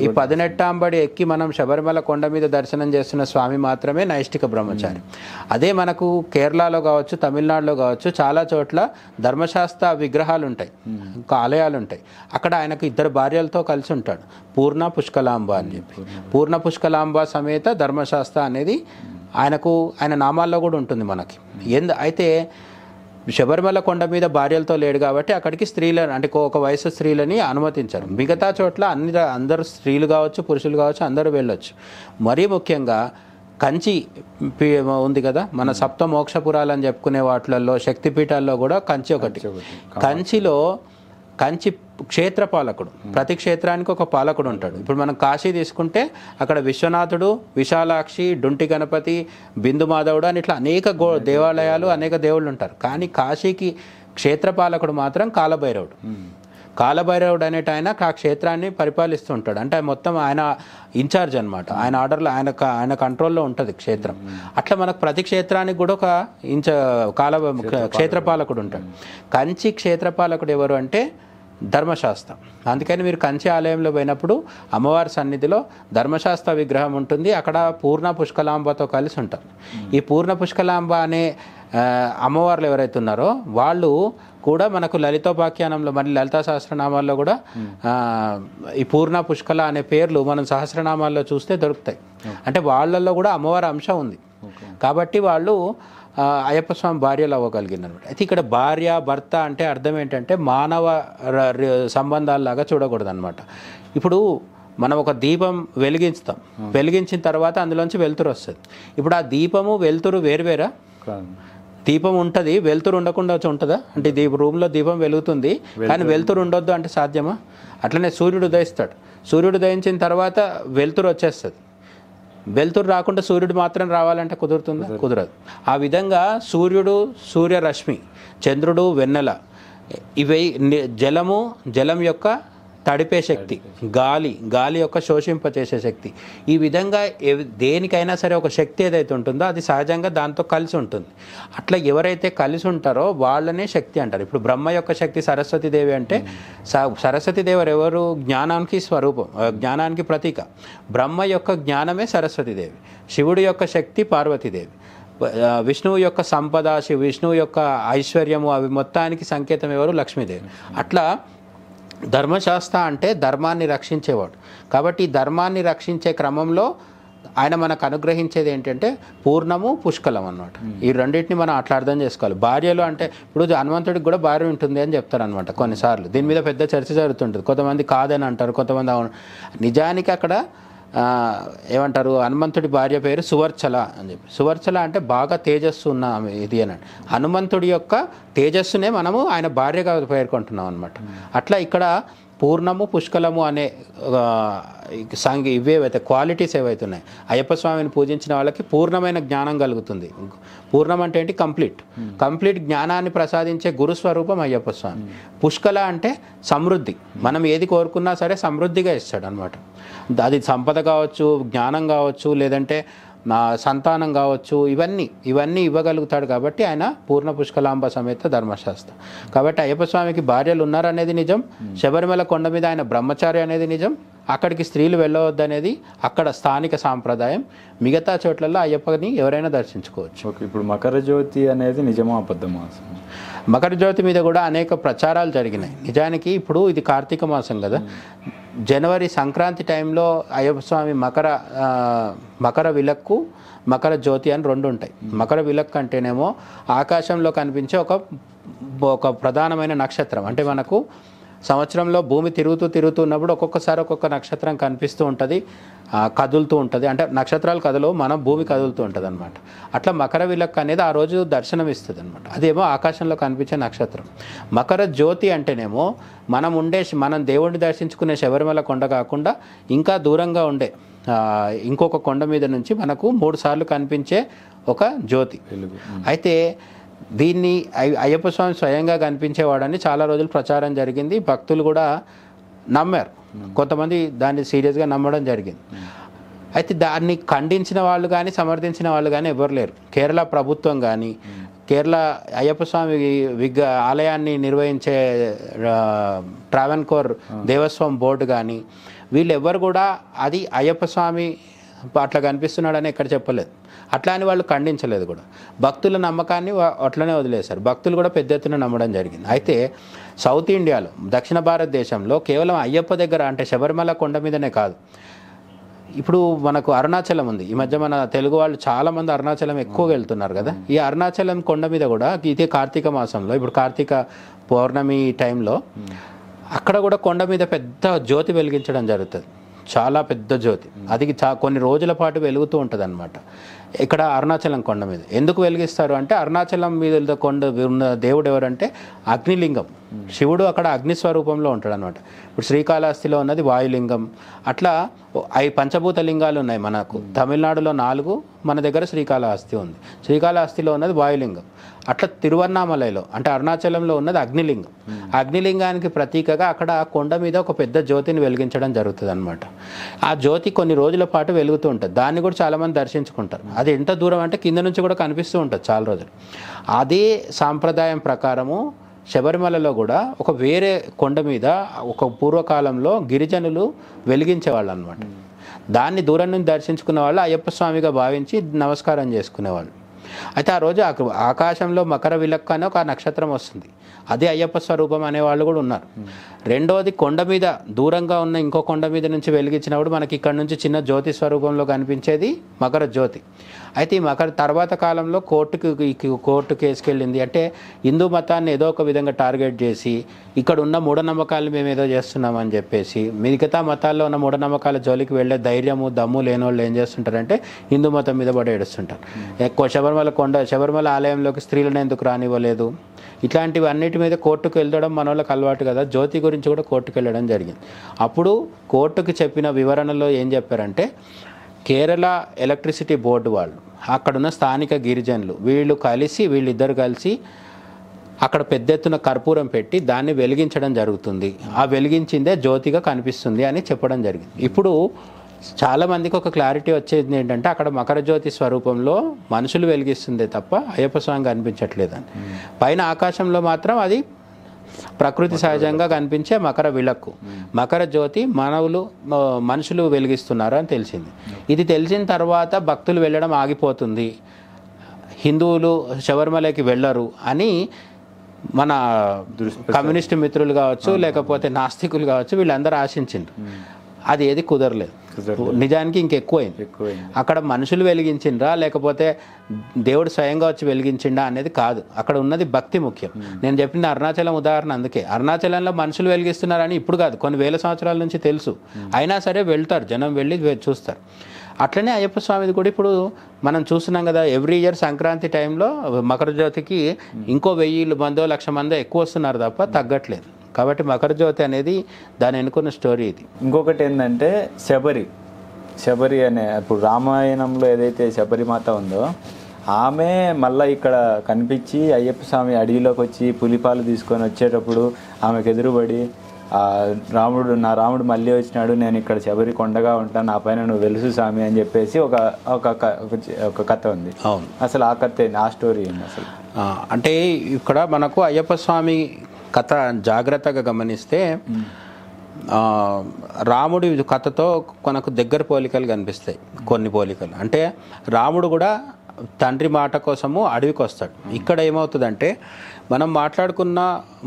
ఈ 18 ఎక్కి మనం శబరిమల కొండ మీద దర్శనం చేస్తున్న స్వామి మాత్రమే నైష్టిక బ్రహ్మచారి. అదే మనకు కేరళలో కావచ్చు, తమిళనాడులో కావచ్చు, చాలా చోట్ల ధర్మశాస్త్ర విగ్రహాలు ఉంటాయి, ఇంకా ఆలయాలు ఉంటాయి. అక్కడ ఆయనకు 2 భార్యలతో కలిసి ఉంటాడు, పూర్ణ పుష్కలాంబ అని చెప్పి. పూర్ణ పుష్కలాంబ సమేత ధర్మశాస్త్ర అనేది ఆయన నామాల్లో కూడా ఉంటుంది మనకి. అయితే శబరిమల కొండ మీద భార్యలతో లేడు కాబట్టి అక్కడికి స్త్రీలను, అంటే ఒక వయసు స్త్రీలని అనుమతించారు. మిగతా చోట్ల అందరూ స్త్రీలు కావచ్చు, పురుషులు కావచ్చు, అందరూ వెళ్ళొచ్చు. మరీ ముఖ్యంగా కంచి ఉంది కదా, మన సప్త మోక్షపురాలు అని చెప్పుకునే వాటిలలో శక్తిపీఠాల్లో కూడా కంచి ఒకటి. కంచి క్షేత్రపాలకుడు, ప్రతి క్షేత్రానికి ఒక పాలకుడు ఉంటాడు. ఇప్పుడు మనం కాశీ తీసుకుంటే అక్కడ విశ్వనాథుడు, విశాలాక్షి, డుంటి గణపతి, బిందు మాధవుడు అని ఇట్లా అనేక దేవాలయాలు, అనేక దేవుళ్ళు ఉంటారు. కానీ కాశీకి క్షేత్రపాలకుడు మాత్రం కాలభైరవుడు. కాలభైరవుడు అనేట ఆయన ఆ క్షేత్రాన్ని పరిపాలిస్తూ ఉంటాడు. అంటే మొత్తం ఆయన ఇన్ఛార్జ్ అనమాట. ఆయన ఆర్డర్లో ఆయన కంట్రోల్లో ఉంటుంది క్షేత్రం. అట్లా మనకు ప్రతి క్షేత్రానికి కూడా ఒక క్షేత్రపాలకుడు ఉంటాడు. కంచి క్షేత్రపాలకుడు ఎవరు అంటే ధర్మశాస్త్ర. అందుకని మీరు కంచి ఆలయంలో పోయినప్పుడు అమ్మవారి సన్నిధిలో ధర్మశాస్త్ర విగ్రహం ఉంటుంది. అక్కడ పూర్ణ పుష్కలాంబతో కలిసి ఉంటారు. ఈ పూర్ణ పుష్కలాంబ అనే అమ్మవార్లు ఎవరైతే ఉన్నారో వాళ్ళు కూడా మనకు లలితోపాఖ్యానంలో, మరి లలితా సహస్రనామాల్లో కూడా ఈ పూర్ణ పుష్కల అనే పేర్లు మనం సహస్రనామాల్లో చూస్తే దొరుకుతాయి. అంటే వాళ్ళల్లో కూడా అమ్మవారి అంశం ఉంది కాబట్టి వాళ్ళు అయ్యప్ప స్వామి భార్యలు అవ్వగలిగినారు. అయితే ఇక్కడ భార్య భర్త అంటే అర్థం ఏంటంటే మానవ సంబంధాలలాగా చూడకూడదు అనమాట. ఇప్పుడు మనం ఒక దీపం వెలిగిస్తాం, వెలిగించిన తర్వాత అందులోంచి వెలుతురు వస్తుంది. ఇప్పుడు ఆ దీపము వెలుతురు వేరువేరా? దీపం ఉంటుంది, వెలుతురు ఉండకుండా ఉంటుందా? అంటే రూమ్లో దీపం వెలుగుతుంది కానీ వెలుతురు ఉండొద్దు అంటే సాధ్యమా? అట్లనే సూర్యుడు ఉదయిస్తాడు, సూర్యుడు ఉదయించిన తర్వాత వెలుతురు వచ్చేస్తుంది. వెలుతురు రాకుండా సూర్యుడు మాత్రం రావాలంటే కుదురుతుందా? కుదరదు. ఆ విధంగా సూర్యుడు సూర్యరశ్మి, చంద్రుడు వెన్నెల, ఇవి జలం యొక్క తడిపే శక్తి, గాలి యొక్క శోషింపచేసే శక్తి. ఈ విధంగా దేనికైనా సరే ఒక శక్తి ఏదైతే ఉంటుందో అది సహజంగా దాంతో కలిసి ఉంటుంది. అట్లా ఎవరైతే కలిసి ఉంటారో వాళ్ళనే శక్తి అంటారు. ఇప్పుడు బ్రహ్మ యొక్క శక్తి సరస్వతీదేవి అంటే సరస్వతీదేవి ఎవరు? జ్ఞానానికి స్వరూపం, జ్ఞానానికి ప్రతీక. బ్రహ్మ యొక్క జ్ఞానమే సరస్వతీదేవి. శివుడి యొక్క శక్తి పార్వతీదేవి. విష్ణువు యొక్క సంపద, విష్ణువు యొక్క ఐశ్వర్యము, అవి మొత్తానికి సంకేతం ఎవరు? లక్ష్మీదేవి. అట్లా ధర్మశాస్త్ర అంటే ధర్మాన్ని రక్షించేవాడు. కాబట్టి ఈ ధర్మాన్ని రక్షించే క్రమంలో ఆయన మనకు అనుగ్రహించేది ఏంటంటే పూర్ణము పుష్కలం అన్నమాట. ఈ రెండింటిని మనం అట్లా అర్థం చేసుకోవాలి. భార్యలు అంటే ఇప్పుడు హనుమంతుడికి కూడా భార్య ఉంటుంది అని చెప్తారనమాట కొన్నిసార్లు. దీని మీద పెద్ద చర్చ జరుగుతుంటుంది. కొంతమంది కాదని అంటారు, కొంతమంది అవును. నిజానికి అక్కడ ఏమంటారు, హనుమంతుడి భార్య పేరు సువర్చల అని చెప్పి. సువర్చల అంటే బాగా తేజస్సు ఉన్న ఇది అని. హనుమంతుడి యొక్క తేజస్సునే మనము ఆయన భార్యగా పేర్కొంటున్నాం అనమాట. అట్లా ఇక్కడ పూర్ణము పుష్కలము అనే ఇవేవైతే క్వాలిటీస్ ఏవైతే ఉన్నాయి, అయ్యప్ప స్వామిని పూజించిన వాళ్ళకి పూర్ణమైన జ్ఞానం కలుగుతుంది. పూర్ణం అంటే ఏంటి? కంప్లీట్ జ్ఞానాన్ని ప్రసాదించే గురుస్వరూపం అయ్యప్ప స్వామి. పుష్కల అంటే సమృద్ధి. మనం ఏది కోరుకున్నా సరే సమృద్ధిగా ఇస్తాడు అనమాట. అది సంపద కావచ్చు, జ్ఞానం కావచ్చు, లేదంటే నా సంతానం కావచ్చు, ఇవన్నీ ఇవ్వగలుగుతాడు. కాబట్టి ఆయన పూర్ణ పుష్కలాంబ సమేత ధర్మశాస్త్ర. కాబట్టి అయ్యప్ప స్వామికి భార్యలు ఉన్నారనేది నిజం. శబరిమల కొండ మీద ఆయన బ్రహ్మచారి అనేది నిజం. అక్కడికి స్త్రీలు వెళ్ళవద్దనేది అక్కడ స్థానిక సాంప్రదాయం. మిగతా చోట్లలో అయ్యప్పని ఎవరైనా దర్శించుకోవచ్చు. ఓకే, ఇప్పుడు మకర జ్యోతి అనేది నిజమా అబద్ధమా? మకర జ్యోతి మీద కూడా అనేక ప్రచారాలు జరిగినాయి. నిజానికి ఇప్పుడు ఇది కార్తీక మాసం కదా, జనవరి సంక్రాంతి టైంలో అయ్యప్ప స్వామి మకర విలక్కు, మకర జ్యోతి అని రెండు ఉంటాయి. మకర విలక్కు అంటేనేమో ఆకాశంలో కనిపించే ఒక ప్రధానమైన నక్షత్రం. అంటే మనకు సంవత్సరంలో భూమి తిరుగుతూ ఉన్నప్పుడు ఒక్కొక్కసారి ఒక్కొక్క నక్షత్రం కనిపిస్తూ ఉంటుంది, కదులుతూ ఉంటుంది. అంటే నక్షత్రాలు కదలవు, మనం భూమి కదులుతూ ఉంటుంది అనమాట. అట్లా మకర విలక్కు అనేది ఆ రోజు దర్శనం ఇస్తుంది అనమాట. అదేమో ఆకాశంలో కనిపించే నక్షత్రం. మకర జ్యోతి అంటేనేమో మనం దేవుడిని దర్శించుకునే శబరిమల కొండ కాకుండా ఇంకా దూరంగా ఉండే ఇంకొక కొండ మీద నుంచి మనకు 3 సార్లు కనిపించే ఒక జ్యోతి. అయితే దీన్ని అయ్యప్ప స్వామి స్వయంగా కనిపించేవాడని చాలా రోజులు ప్రచారం జరిగింది. భక్తులు కూడా నమ్మారు, కొంతమంది దాన్ని సీరియస్గా నమ్మడం జరిగింది. అయితే దాన్ని ఖండించిన వాళ్ళు కానీ సమర్థించిన వాళ్ళు కానీ ఎవరు లేరు. కేరళ ప్రభుత్వం కానీ, కేరళ అయ్యప్ప స్వామి ఆలయాన్ని నిర్వహించే ట్రావెన్కోర్ దేవస్వం బోర్డు కానీ వీళ్ళు ఎవరు కూడా అది అయ్యప్ప స్వామి అట్లా కనిపిస్తున్నాడని ఎక్కడ చెప్పలేదు. అట్లా అని వాళ్ళు ఖండించలేదు కూడా. భక్తుల నమ్మకాన్ని అట్లనే వదిలేశారు. భక్తులు కూడా పెద్ద ఎత్తున నమ్మడం జరిగింది. అయితే సౌత్ ఇండియాలో, దక్షిణ భారతదేశంలో కేవలం అయ్యప్ప దగ్గర అంటే శబరిమల కొండ మీదనే కాదు, ఇప్పుడు మనకు అరుణాచలం ఉంది. ఈ మధ్య మన తెలుగు వాళ్ళు చాలా మంది అరుణాచలం ఎక్కువగా వెళ్తున్నారు కదా. ఈ అరుణాచలం కొండ మీద కూడా ఇదే కార్తీక మాసంలో, ఇప్పుడు కార్తీక పౌర్ణమి టైంలో అక్కడ కూడా కొండ మీద పెద్ద జ్యోతి వెలిగించడం జరుగుతుంది. చాలా పెద్ద జ్యోతి, అది కొన్ని రోజుల పాటు వెలుగుతూ ఉంటుంది అనమాట. ఇక్కడ అరుణాచలం కొండ మీద ఎందుకు వెలిగిస్తారు అంటే, అరుణాచలం మీద కొండ ఉన్న దేవుడు ఎవరంటే అగ్నిలింగం. శివుడు అక్కడ అగ్నిస్వరూపంలో ఉంటాడు అనమాట. ఇప్పుడు శ్రీకాళహస్తిలో ఉన్నది వాయులింగం. అట్లా పంచభూత లింగాలు ఉన్నాయి మనకు. తమిళనాడులో 4, మన దగ్గర శ్రీకాళహస్తి ఉంది. శ్రీకాళహస్తిలో ఉన్నది వాయులింగం. అట్లా తిరువన్నామలైలో అంటే అరుణాచలంలో ఉన్నది అగ్నిలింగం. అగ్నిలింగానికి ప్రతీకగా అక్కడ కొండ మీద ఒక పెద్ద జ్యోతిని వెలిగించడం జరుగుతుంది అనమాట. ఆ జ్యోతి కొన్ని రోజుల పాటు వెలుగుతూ ఉంటుంది. దాన్ని కూడా చాలామంది దర్శించుకుంటారు. అది ఎంత దూరం అంటే కింద నుంచి కూడా కనిపిస్తూ ఉంటుంది చాలా రోజులు. అదే సాంప్రదాయం ప్రకారము శబరిమలలో కూడా ఒక వేరే కొండ మీద ఒక పూర్వకాలంలో గిరిజనులు వెలిగించేవాళ్ళు అనమాట. దాన్ని దూరం నుంచి దర్శించుకునే వాళ్ళు అయ్యప్ప స్వామిగా భావించి నమస్కారం చేసుకునేవాళ్ళు. అయితే ఆ రోజు ఆకాశంలో మకర విలక్కు అనే ఒక నక్షత్రం వస్తుంది. అదే అయ్యప్ప స్వరూపం అనేవాళ్ళు కూడా ఉన్నారు. రెండవది, కొండ మీద దూరంగా ఉన్న ఇంకో కొండ మీద నుంచి వెలిగించినప్పుడు మనకి ఇక్కడ నుంచి చిన్న జ్యోతి స్వరూపంలో కనిపించేది మకర జ్యోతి. అయితే ఈ మకర తర్వాత కాలంలో కోర్టు కేసుకెళ్ళింది. అంటే హిందూ మతాన్ని ఏదో ఒక విధంగా టార్గెట్ చేసి ఇక్కడ ఉన్న మూఢనమ్మకాలు మేము ఏదో చేస్తున్నామని చెప్పేసి మిగతా మతాల్లో ఉన్న మూఢనమ్మకాల జోలికి వెళ్ళే ధైర్యము దమ్ము లేని వాళ్ళు ఏం చేస్తుంటారంటే హిందూ మతం మీద పడి ఏడుస్తుంటారు. ఎక్కువ శబరిమల ఆలయంలోకి స్త్రీలను ఎందుకు రానివ్వలేదు, ఇట్లాంటివి అన్నిటి మీద కోర్టుకు వెళ్ళడం మన వాళ్ళకి అలవాటు కదా. జ్యోతి గురించి కూడా కోర్టుకు వెళ్ళడం జరిగింది. అప్పుడు కోర్టుకు చెప్పిన వివరణలో ఏం చెప్పారంటే, కేరళ ఎలక్ట్రిసిటీ బోర్డు వాళ్ళు, అక్కడున్న స్థానిక గిరిజనులు వీళ్ళిద్దరు కలిసి అక్కడ పెద్ద ఎత్తున కర్పూరం పెట్టి దాన్ని వెలిగించడం జరుగుతుంది. ఆ వెలిగించిందే జ్యోతిగా కనిపిస్తుంది అని చెప్పడం జరిగింది. ఇప్పుడు చాలామందికి ఒక క్లారిటీ వచ్చేది ఏంటంటే, అక్కడ మకర జ్యోతి స్వరూపంలో మనుషులు వెలిగిస్తుందే తప్ప అయ్యప్ప స్వామి కనిపించట్లేదని. పైన ఆకాశంలో మాత్రం అది ప్రకృతి సహజంగా కనిపించే మకర విలక్కు, మకర జ్యోతి మనుషులు వెలిగిస్తున్నారు అని తెలిసింది. ఇది తెలిసిన తర్వాత భక్తులు వెళ్ళడం ఆగిపోతుంది, హిందువులు శబరిమలకి వెళ్ళరు అని మన కమ్యూనిస్టు మిత్రులు కావచ్చు, లేకపోతే నాస్తికులు కావచ్చు, వీళ్ళందరూ ఆశించిండ్రు. అది ఏది కుదరలేదు. నిజానికి ఇంకెక్కువైంది. అక్కడ మనుషులు వెలిగించిండ్రా లేకపోతే దేవుడు స్వయంగా వచ్చి వెలిగించిండా అనేది కాదు. అక్కడ ఉన్నది భక్తి ముఖ్యం. నేను చెప్పిన అరుణాచలం ఉదాహరణ అందుకే. అరుణాచలంలో మనుషులు వెలిగిస్తున్నారని ఇప్పుడు కాదు, కొన్ని వేల సంవత్సరాల నుంచి తెలుసు. అయినా సరే వెళ్తారు, జనం వెళ్ళి చూస్తారు. అట్లనే అయ్యప్ప స్వామిది కూడా ఇప్పుడు మనం చూస్తున్నాం కదా. ఎవ్రీ ఇయర్ సంక్రాంతి టైంలో మకర జ్యోతికి ఇంకో 1000 మందో 1,00,000 మందో ఎక్కువ వస్తున్నారు తప్ప తగ్గట్లేదు. కాబట్టి మకర జ్యోతి అనేది దాని ఎన్నుకున్న స్టోరీ ఇది. ఇంకొకటి ఏంటంటే శబరి అనే, ఇప్పుడు రామాయణంలో ఏదైతే శబరి మాత ఉందో ఆమె మళ్ళీ ఇక్కడ కనిపించి అయ్యప్ప స్వామి అడవిలోకి వచ్చి పులిపాలు తీసుకొని వచ్చేటప్పుడు ఆమెకు ఎదురుపడి, నా రాముడు మళ్ళీ వచ్చినాడు, నేను ఇక్కడ శబరి కొండగా ఉంటాను, నా పైన నువ్వు వెలుసు స్వామి అని చెప్పేసి ఒక కథ ఉంది. అవును, అసలు ఆ కథ ఏంటి, ఆ స్టోరీ ఏంటి అసలు? అంటే ఇక్కడ మనకు అయ్యప్ప స్వామి కథ జాగ్రత్తగా గమనిస్తే రాముడి కథతో మనకు దగ్గర పోలికలు కనిపిస్తాయి. కొన్ని పోలికలు అంటే రాముడు కూడా తండ్రి మాట కోసము అడవికి వస్తాడు. ఇక్కడ ఏమవుతుందంటే, మనం మాట్లాడుకున్న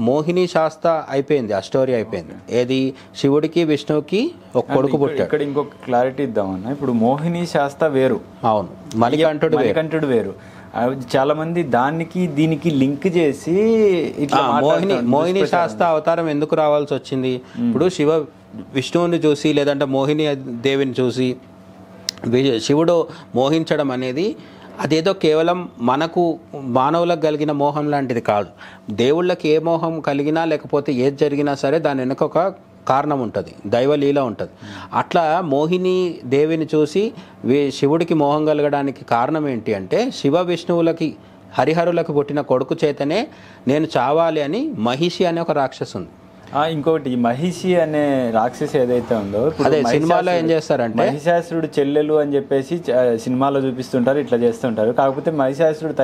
మోహిని శాస్త్ర అయిపోయింది, ఆ స్టోరీ అయిపోయింది. ఏది శివుడికి విష్ణువుకి ఒక కొడుకు పుట్టాడు. ఇక్కడ ఇంకొక క్లారిటీ ఇద్దామన్నా, ఇప్పుడు మోహిని శాస్త్ర వేరు, అవును, మణికంఠుడు వేరు. చాలా మంది దీనికి లింక్ చేసి మోహిని శాస్త్ర అవతారం ఎందుకు రావాల్సి వచ్చింది? ఇప్పుడు విష్ణువుని చూసి లేదంటే మోహిని దేవిని చూసి శివుడు మోహించడం అనేది అదేదో కేవలం మనకు మానవులకు కలిగిన మోహం లాంటిది కాదు. దేవుళ్ళకి ఏ మోహం కలిగినా లేకపోతే ఏది జరిగినా సరే దాని వెనుక ఒక కారణం ఉంటుంది, దైవలీల ఉంటుంది. అట్లా మోహిని దేవిని చూసి శివుడికి మోహం కలగడానికి కారణం ఏంటి అంటే, శివ విష్ణువులకి హరిహరులకు పుట్టిన కొడుకు చేతనే నేను చావాలి అని మహిషి అనే ఒక రాక్షసు ఉంది. ఇంకొకటి మహిషి అనే రాక్షసి ఏదైతే ఉందో, అదే సినిమాలో ఏం చేస్తారంటే మహిషాసురుడు చెల్లెలు అని చెప్పేసి సినిమాలో చూపిస్తుంటారు, ఇట్లా చేస్తుంటారు. కాకపోతే మహిషాసురుడు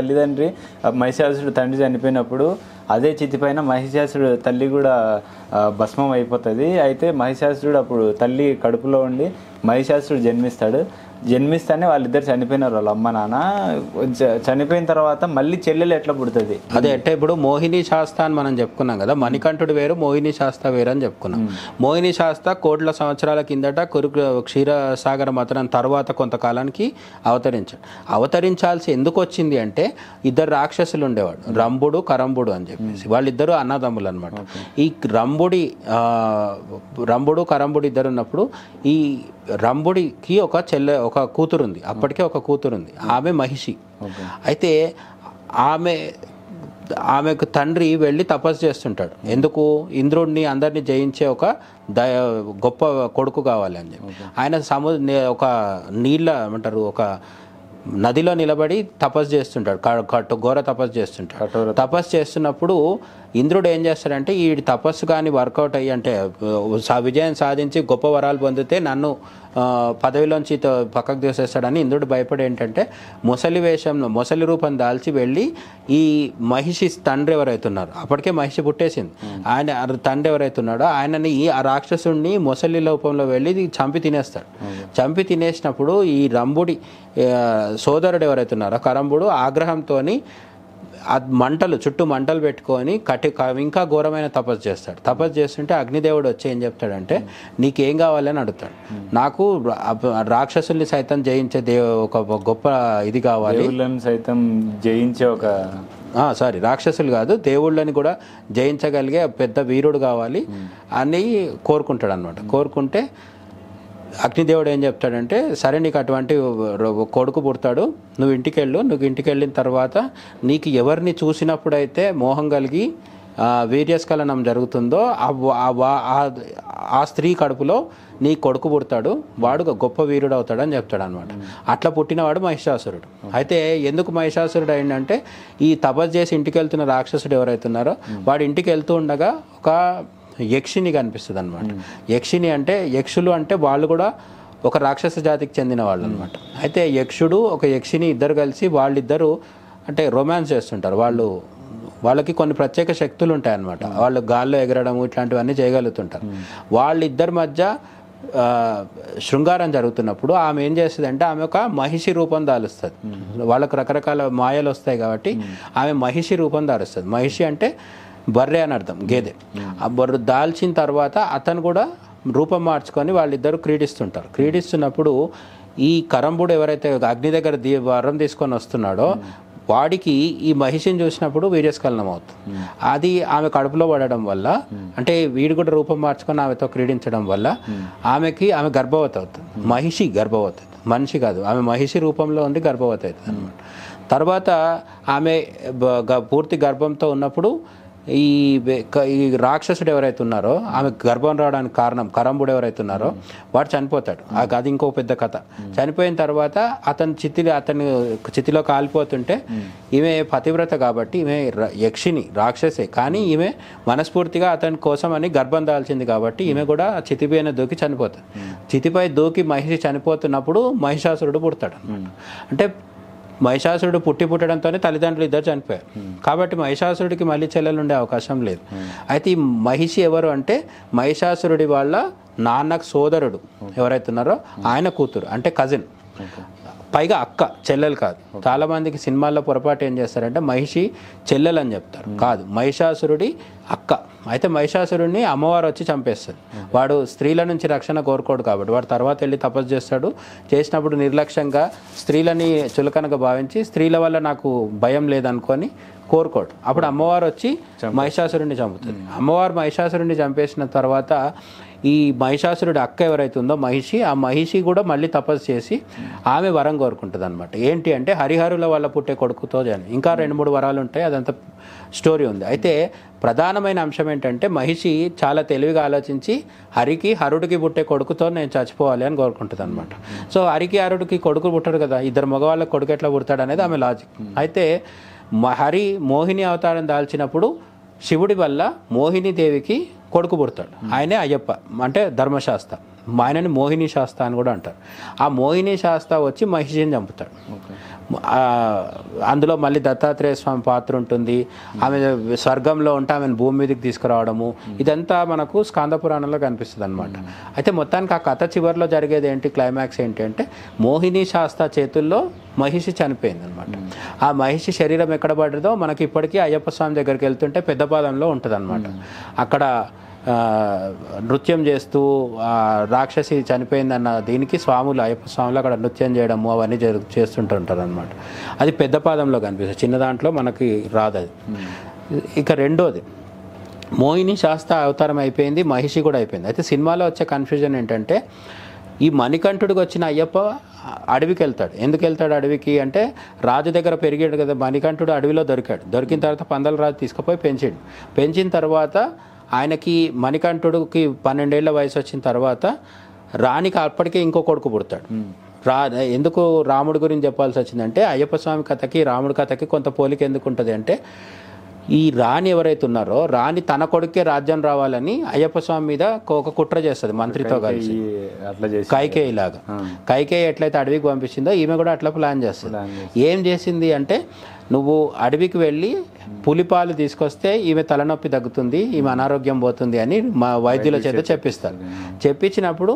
తండ్రి చనిపోయినప్పుడు అదే చితి పైన మహిషాసురుడు తల్లి కూడా భస్మం అయిపోతుంది. అయితే మహిషాసురుడు అప్పుడు తల్లి కడుపులో ఉండి మహిషాసురుడు జన్మిస్తాడు. జన్మిస్తానే వాళ్ళిద్దరు చనిపోయినారు, వాళ్ళ అమ్మ నాన్న. చనిపోయిన తర్వాత మళ్ళీ చెల్లెలు ఎట్లా పుడుతుంది? అదే అంటే ఇప్పుడు మోహిని శాస్త అని మనం చెప్పుకున్నాం కదా, మణికంఠుడు వేరు మోహిని శాస్త వేరు అని చెప్పుకున్నాం. మోహిని శాస్త కోట్ల సంవత్సరాల కిందట క్షీరసాగర మథనం తర్వాత కొంతకాలానికి అవతరించాల్సి ఎందుకు వచ్చింది అంటే, ఇద్దరు రాక్షసులు ఉండేవాడు, రంభుడు కరంభుడు అని చెప్పేసి. వాళ్ళిద్దరు అన్నదమ్ములు అనమాట. ఈ రంభుడు కరంభుడు ఇద్దరు ఉన్నప్పుడు ఈ రంభుడికి ఒక కూతురు ఉంది, అప్పటికే ఒక కూతురు ఉంది, ఆమె మహిషి. అయితే ఆమెకు తండ్రి వెళ్ళి తపస్సు చేస్తుంటాడు. ఎందుకు? ఇంద్రుడిని అందరినీ జయించే ఒక గొప్ప కొడుకు కావాలి అని చెప్పి. ఆయన ఒక నీళ్ళ ఏమంటారు, ఒక నదిలో నిలబడి తపస్సు చేస్తుంటాడు, ఘోర తపస్సు చేస్తుంటాడు. తపస్సు చేస్తున్నప్పుడు ఇంద్రుడు ఏం చేస్తాడంటే, ఈ తపస్సు కానీ వర్కౌట్ అయ్యి అంటే విజయం సాధించి గొప్ప వరాలు పొందితే నన్ను పదవిలోంచి పక్కకు తీసేస్తాడని ఇంద్రుడు భయపడి ఏంటంటే మొసలి రూపం దాల్చి వెళ్ళి ఈ మహిషి తండ్రి ఎవరైతున్నారో, అప్పటికే మహిషి పుట్టేసింది, ఆయన తండ్రి ఎవరైతున్నాడో ఆయనని ఆ రాక్షసుడిని మొసలి రూపంలో వెళ్ళి చంపి తినేస్తాడు. చంపి తినేసినప్పుడు ఈ రంభుడి సోదరుడు ఎవరైతున్నారో కరంభుడు ఆగ్రహంతో చుట్టూ మంటలు పెట్టుకొని ఇంకా ఘోరమైన తపస్సు చేస్తాడు. తపస్సు చేస్తుంటే అగ్నిదేవుడు వచ్చి ఏం చెప్తాడంటే, నీకేం కావాలని అడుగుతాడు. నాకు రాక్షసుల్ని సైతం జయించే ఒక గొప్ప ఇది కావాలి, సైతం జయించే ఒక రాక్షసులు కాదు దేవుళ్ళని కూడా జయించగలిగే పెద్ద వీరుడు కావాలి అని కోరుకుంటాడు అనమాట. కోరుకుంటే అగ్నిదేవుడు ఏం చెప్తాడంటే, సరే నీకు అటువంటి కొడుకు పుడతాడు, నువ్వు ఇంటికి వెళ్ళిన తర్వాత నీకు ఎవరిని చూసినప్పుడైతే మోహం కలిగి వీర్యస్ఖలనం జరుగుతుందో ఆ స్త్రీ కడుపులో నీ కొడుకు పుడతాడు, వాడు గొప్ప వీరుడు అవుతాడని చెప్తాడు అనమాట. అట్లా పుట్టినవాడు మహిషాసురుడు. అయితే ఎందుకు మహిషాసురుడు అయిందంటే, ఈ తపస్సు చేసి ఇంటికి వెళ్తున్న రాక్షసుడు ఎవరైతున్నారో వాడు ఇంటికి వెళ్తూ ఉండగా ఒక యక్షిని కనిపిస్తుంది అనమాట. యక్షిని అంటే, యక్షులు అంటే వాళ్ళు కూడా ఒక రాక్షస జాతికి చెందిన వాళ్ళు అనమాట. అయితే యక్షుడు ఒక యక్షిని ఇద్దరు కలిసి వాళ్ళిద్దరూ అంటే రొమాన్స్ చేస్తుంటారు. వాళ్ళకి కొన్ని ప్రత్యేక శక్తులు ఉంటాయి అన్నమాట. వాళ్ళు గాల్లో ఎగరడం ఇట్లాంటివన్నీ చేయగలుగుతుంటారు. వాళ్ళిద్దరి మధ్య శృంగారం జరుగుతున్నప్పుడు ఆమె ఏం చేస్తుంది అంటే, ఆమె ఒక మహిషి రూపం దాలుస్తుంది. వాళ్ళకు రకరకాల మాయలు వస్తాయి కాబట్టి ఆమె మహిషి రూపం దాలుస్తుంది. మహిషి అంటే బర్రె అని అర్థం, గేదె. ఆ బర్రె దాల్చిన తర్వాత అతను కూడా రూపం మార్చుకొని వాళ్ళిద్దరూ క్రీడిస్తున్నప్పుడు ఈ కరంభుడు ఎవరైతే అగ్ని దగ్గర వరం తీసుకొని వస్తున్నాడో వాడికి ఈ మహిషిని చూసినప్పుడు వీర్యస్ఖలనం అవుతుంది. అది ఆమె కడుపులో పడడం వల్ల, అంటే వీడు కూడా రూపం మార్చుకొని ఆమెతో క్రీడించడం వల్ల ఆమె గర్భవతి అవుతుంది. మహిషి గర్భవతి, మనిషి కాదు, ఆమె మహిషి రూపంలో ఉండి గర్భవతి అవుతుంది అనమాట. తర్వాత ఆమె పూర్తి గర్భంతో ఉన్నప్పుడు ఈ రాక్షసుడు ఎవరైతే ఉన్నారో, ఆమె గర్భం రావడానికి కారణం కరంభుడు ఎవరైతే ఉన్నారో వాడు చనిపోతాడు. అది ఇంకో పెద్ద కథ. చనిపోయిన తర్వాత అతని చితిలో కాలిపోతుంటే ఈమె పతివ్రత కాబట్టి ఈమె యక్షిని రాక్షసే, కానీ ఈమె మనస్ఫూర్తిగా అతని కోసం అని గర్భం దాల్చింది కాబట్టి ఈమె కూడా చితిపైన దూకి చనిపోతుంది. చితిపై దూకి మహిషి చనిపోతున్నప్పుడు మహిషాసురుడు పుడతాడు. అంటే మహిషాసురుడు పుట్టడంతోనే తల్లిదండ్రులు ఇద్దరు చనిపోయారు కాబట్టి మహిషాసురుడికి మళ్ళీ చెల్లెలు ఉండే అవకాశం లేదు. అయితే ఈ మహిషి ఎవరు అంటే, మహిషాసురుడి వాళ్ళ నాన్నకు సోదరుడు ఎవరైతే ఉన్నారో ఆయన కూతురు, అంటే కజిన్, పైగా అక్క, చెల్లెలు కాదు. చాలా మందికి సినిమాల్లో పొరపాటు ఏం చేస్తారంటే మహిషి చెల్లెలు అని చెప్తారు, కాదు, మహిషాసురుడి అక్క. అయితే మహిషాసురుడిని అమ్మవారు వచ్చి చంపేస్తుంది. వాడు స్త్రీల నుంచి రక్షణ కోరుకోడు కాబట్టి వాడు తర్వాత వెళ్ళి తపస్సు చేస్తాడు. చేసినప్పుడు నిర్లక్ష్యంగా స్త్రీలని చులకనగా భావించి స్త్రీల వల్ల నాకు భయం లేదనుకొని కోరుకోడు. అప్పుడు అమ్మవారు వచ్చి మహిషాసురుడిని చంపుతుంది. అమ్మవారు మహిషాసురుడిని చంపేసిన తర్వాత ఈ మహిషాసురుడి అక్క ఎవరైతే ఉందో మహిషి, ఆ మహిషి కూడా మళ్ళీ తపస్సు చేసి ఆమె వరం కోరుకుంటుంది అనమాట. ఏంటి అంటే హరిహరుల వల్ల పుట్టే కొడుకుతో ఇంకా 2-3 వరాలు ఉంటాయి, అదంతా స్టోరీ ఉంది. అయితే ప్రధానమైన అంశం ఏంటంటే మహిషి చాలా తెలివిగా ఆలోచించి హరుడికి పుట్టే కొడుకుతో నేను చచ్చిపోవాలి అని కోరుకుంటుంది అనమాట. సో హరుడికి కొడుకు పుట్టడు కదా, ఇద్దరు మగవాళ్ళకి కొడుకు ఎట్లా పుడతాడు అనేది ఆమె లాజిక్. అయితే హరి మోహిని అవతారం దాల్చినప్పుడు శివుడి వల్ల మోహిని దేవికి కొడుకు పుడతాడు. ఆయనే అయ్యప్ప, అంటే ధర్మశాస్త్ర. మా ఆయనని మోహిని శాస్త అని కూడా అంటారు. ఆ మోహిని శాస్త వచ్చి మహిషిని చంపుతాడు. అందులో మళ్ళీ దత్తాత్రేయ స్వామి పాత్ర ఉంటుంది. ఆమె స్వర్గంలో ఉంటే ఆమెను భూమి మీదకి తీసుకురావడము, ఇదంతా మనకు స్కాంద పురాణంలో కనిపిస్తుంది అనమాట. అయితే మొత్తానికి ఆ కథ చివరిలో జరిగేది ఏంటి, క్లైమాక్స్ ఏంటి అంటే మోహిని శాస్త చేతుల్లో మహిషి చనిపోయింది అనమాట. ఆ మహిషి శరీరం ఎక్కడ పడ్డదో మనకి ఇప్పటికీ అయ్యప్ప స్వామి దగ్గరికి వెళ్తుంటే పెద్దపాదంలో ఉంటుంది అనమాట. అక్కడ నృత్యం చేస్తూ రాక్షసి చనిపోయిందన్న దీనికి స్వాములు, అయ్యప్ప స్వాములు అక్కడ నృత్యం చేయడము అవన్నీ చేస్తుంటుంటారు అనమాట. అది పెద్ద పాదంలో కనిపిస్తుంది, చిన్న దాంట్లో మనకి రాదు అది. ఇక రెండోది, మోహిని శాస్త అవతారం అయిపోయింది, మహిషి కూడా అయిపోయింది. అయితే సినిమాలో వచ్చే కన్ఫ్యూజన్ ఏంటంటే ఈ మణికంఠుడికి వచ్చిన అయ్యప్ప అడవికి వెళ్తాడు. ఎందుకు వెళ్తాడు అడవికి అంటే రాజు దగ్గర పెరిగాడు కదా మణికంఠుడు, అడవిలో దొరికాడు. దొరికిన తర్వాత పందల రాజు తీసుకుపోయి పెంచాడు. పెంచిన తర్వాత ఆయనకి మణికంఠుడికి 12 ఏళ్ల వయసు వచ్చిన తర్వాత రాణికి అప్పటికే ఇంకో కొడుకు పుడతాడు. ఎందుకు రాముడి గురించి చెప్పాల్సి వచ్చిందంటే అయ్యప్ప స్వామి కథకి రాముడి కథకి కొంత పోలిక ఎందుకు ఉంటుంది అంటే ఈ రాణి ఎవరైతే ఉన్నారో రాణి తన కొడుకే రాజ్యం రావాలని అయ్యప్ప స్వామి మీద ఒక కుట్ర చేస్తుంది మంత్రితో కలిసి, కైకేయి లాగా. కైకేయి ఎట్లయితే అడవికి పంపించిందో ఈమె కూడా అట్లా ప్లాన్ చేస్తుంది. ఏం చేసింది అంటే నువ్వు అడవికి వెళ్ళి పులిపాలు తీసుకొస్తే ఈమె తలనొప్పి తగ్గుతుంది, ఈమె అనారోగ్యం పోతుంది అని మా వైద్యుల చేత చెప్పిస్తారు. చెప్పించినప్పుడు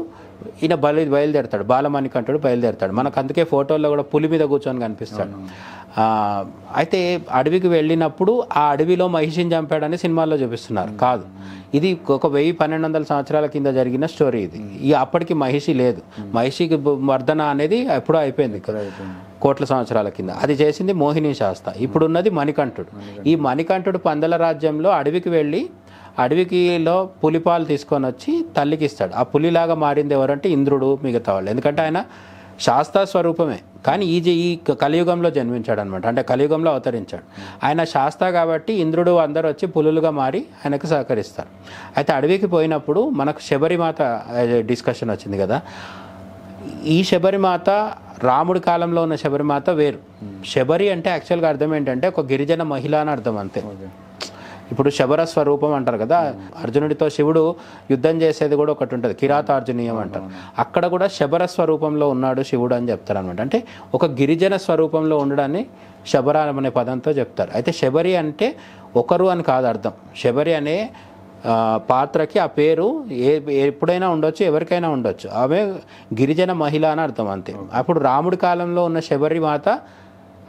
ఈయన బయలుదేరతాడు, బాలమణికంఠుడు బయలుదేరతాడు. మనకు అందుకే ఫోటోల్లో కూడా పులి మీద కూర్చొని కనిపిస్తాడు. అయితే అడవికి వెళ్ళినప్పుడు ఆ అడవిలో మహిషిని చంపాడని సినిమాల్లో చూపిస్తున్నారు. కాదు, ఇది ఒక 1000-1200 సంవత్సరాల కింద జరిగిన స్టోరీ ఇది. అప్పటికి మహిషి లేదు, మహిషికి మర్దన అనేది ఎప్పుడో అయిపోయింది కోట్ల సంవత్సరాల కింద. అది చేసింది మోహిని శాస్త. ఇప్పుడున్నది మణికంఠుడు. ఈ మణికంఠుడు పందల రాజ్యంలో అడవికి వెళ్ళి అడవికిలో పులిపాలు తీసుకొని వచ్చి తల్లికి ఇస్తాడు. ఆ పులిలాగా మారింది ఎవరంటే ఇంద్రుడు, మిగతా వాళ్ళు. ఎందుకంటే ఆయన శాస్త్ర స్వరూపమే, కానీ ఈ కలియుగంలో జన్మించాడు అనమాట. అంటే కలియుగంలో అవతరించాడు ఆయన శాస్త్ర కాబట్టి ఇంద్రుడు అందరూ వచ్చి పులులుగా మారి ఆయనకు సహకరిస్తారు. అయితే అడవికి పోయినప్పుడు మనకు శబరిమాత డిస్కషన్ వచ్చింది కదా. ఈ శబరిమాత రాముడి కాలంలో ఉన్న శబరిమాత వేరు. శబరి అంటే యాక్చువల్గా అర్థం ఏంటంటే ఒక గిరిజన మహిళ అని అర్థం అంతే. ఇప్పుడు శబర స్వరూపం అంటారు కదా, అర్జునుడితో శివుడు యుద్ధం చేసేది కూడా ఒకటి ఉంటుంది, కిరాతార్జునీయం అంటారు. అక్కడ కూడా శబర స్వరూపంలో ఉన్నాడు శివుడు అని చెప్తారు అనమాట. అంటే ఒక గిరిజన స్వరూపంలో ఉండడాన్ని శబర అనే పదంతో చెప్తారు. అయితే శబరి అంటే ఒకరు అని కాదు అర్థం. శబరి అనే పాత్రకి ఆ పేరు ఎప్పుడైనా ఉండొచ్చు, ఎవరికైనా ఉండొచ్చు. ఆమె గిరిజన మహిళ అని అర్థం అంతే. అప్పుడు రాముడి కాలంలో ఉన్న శబరి మాత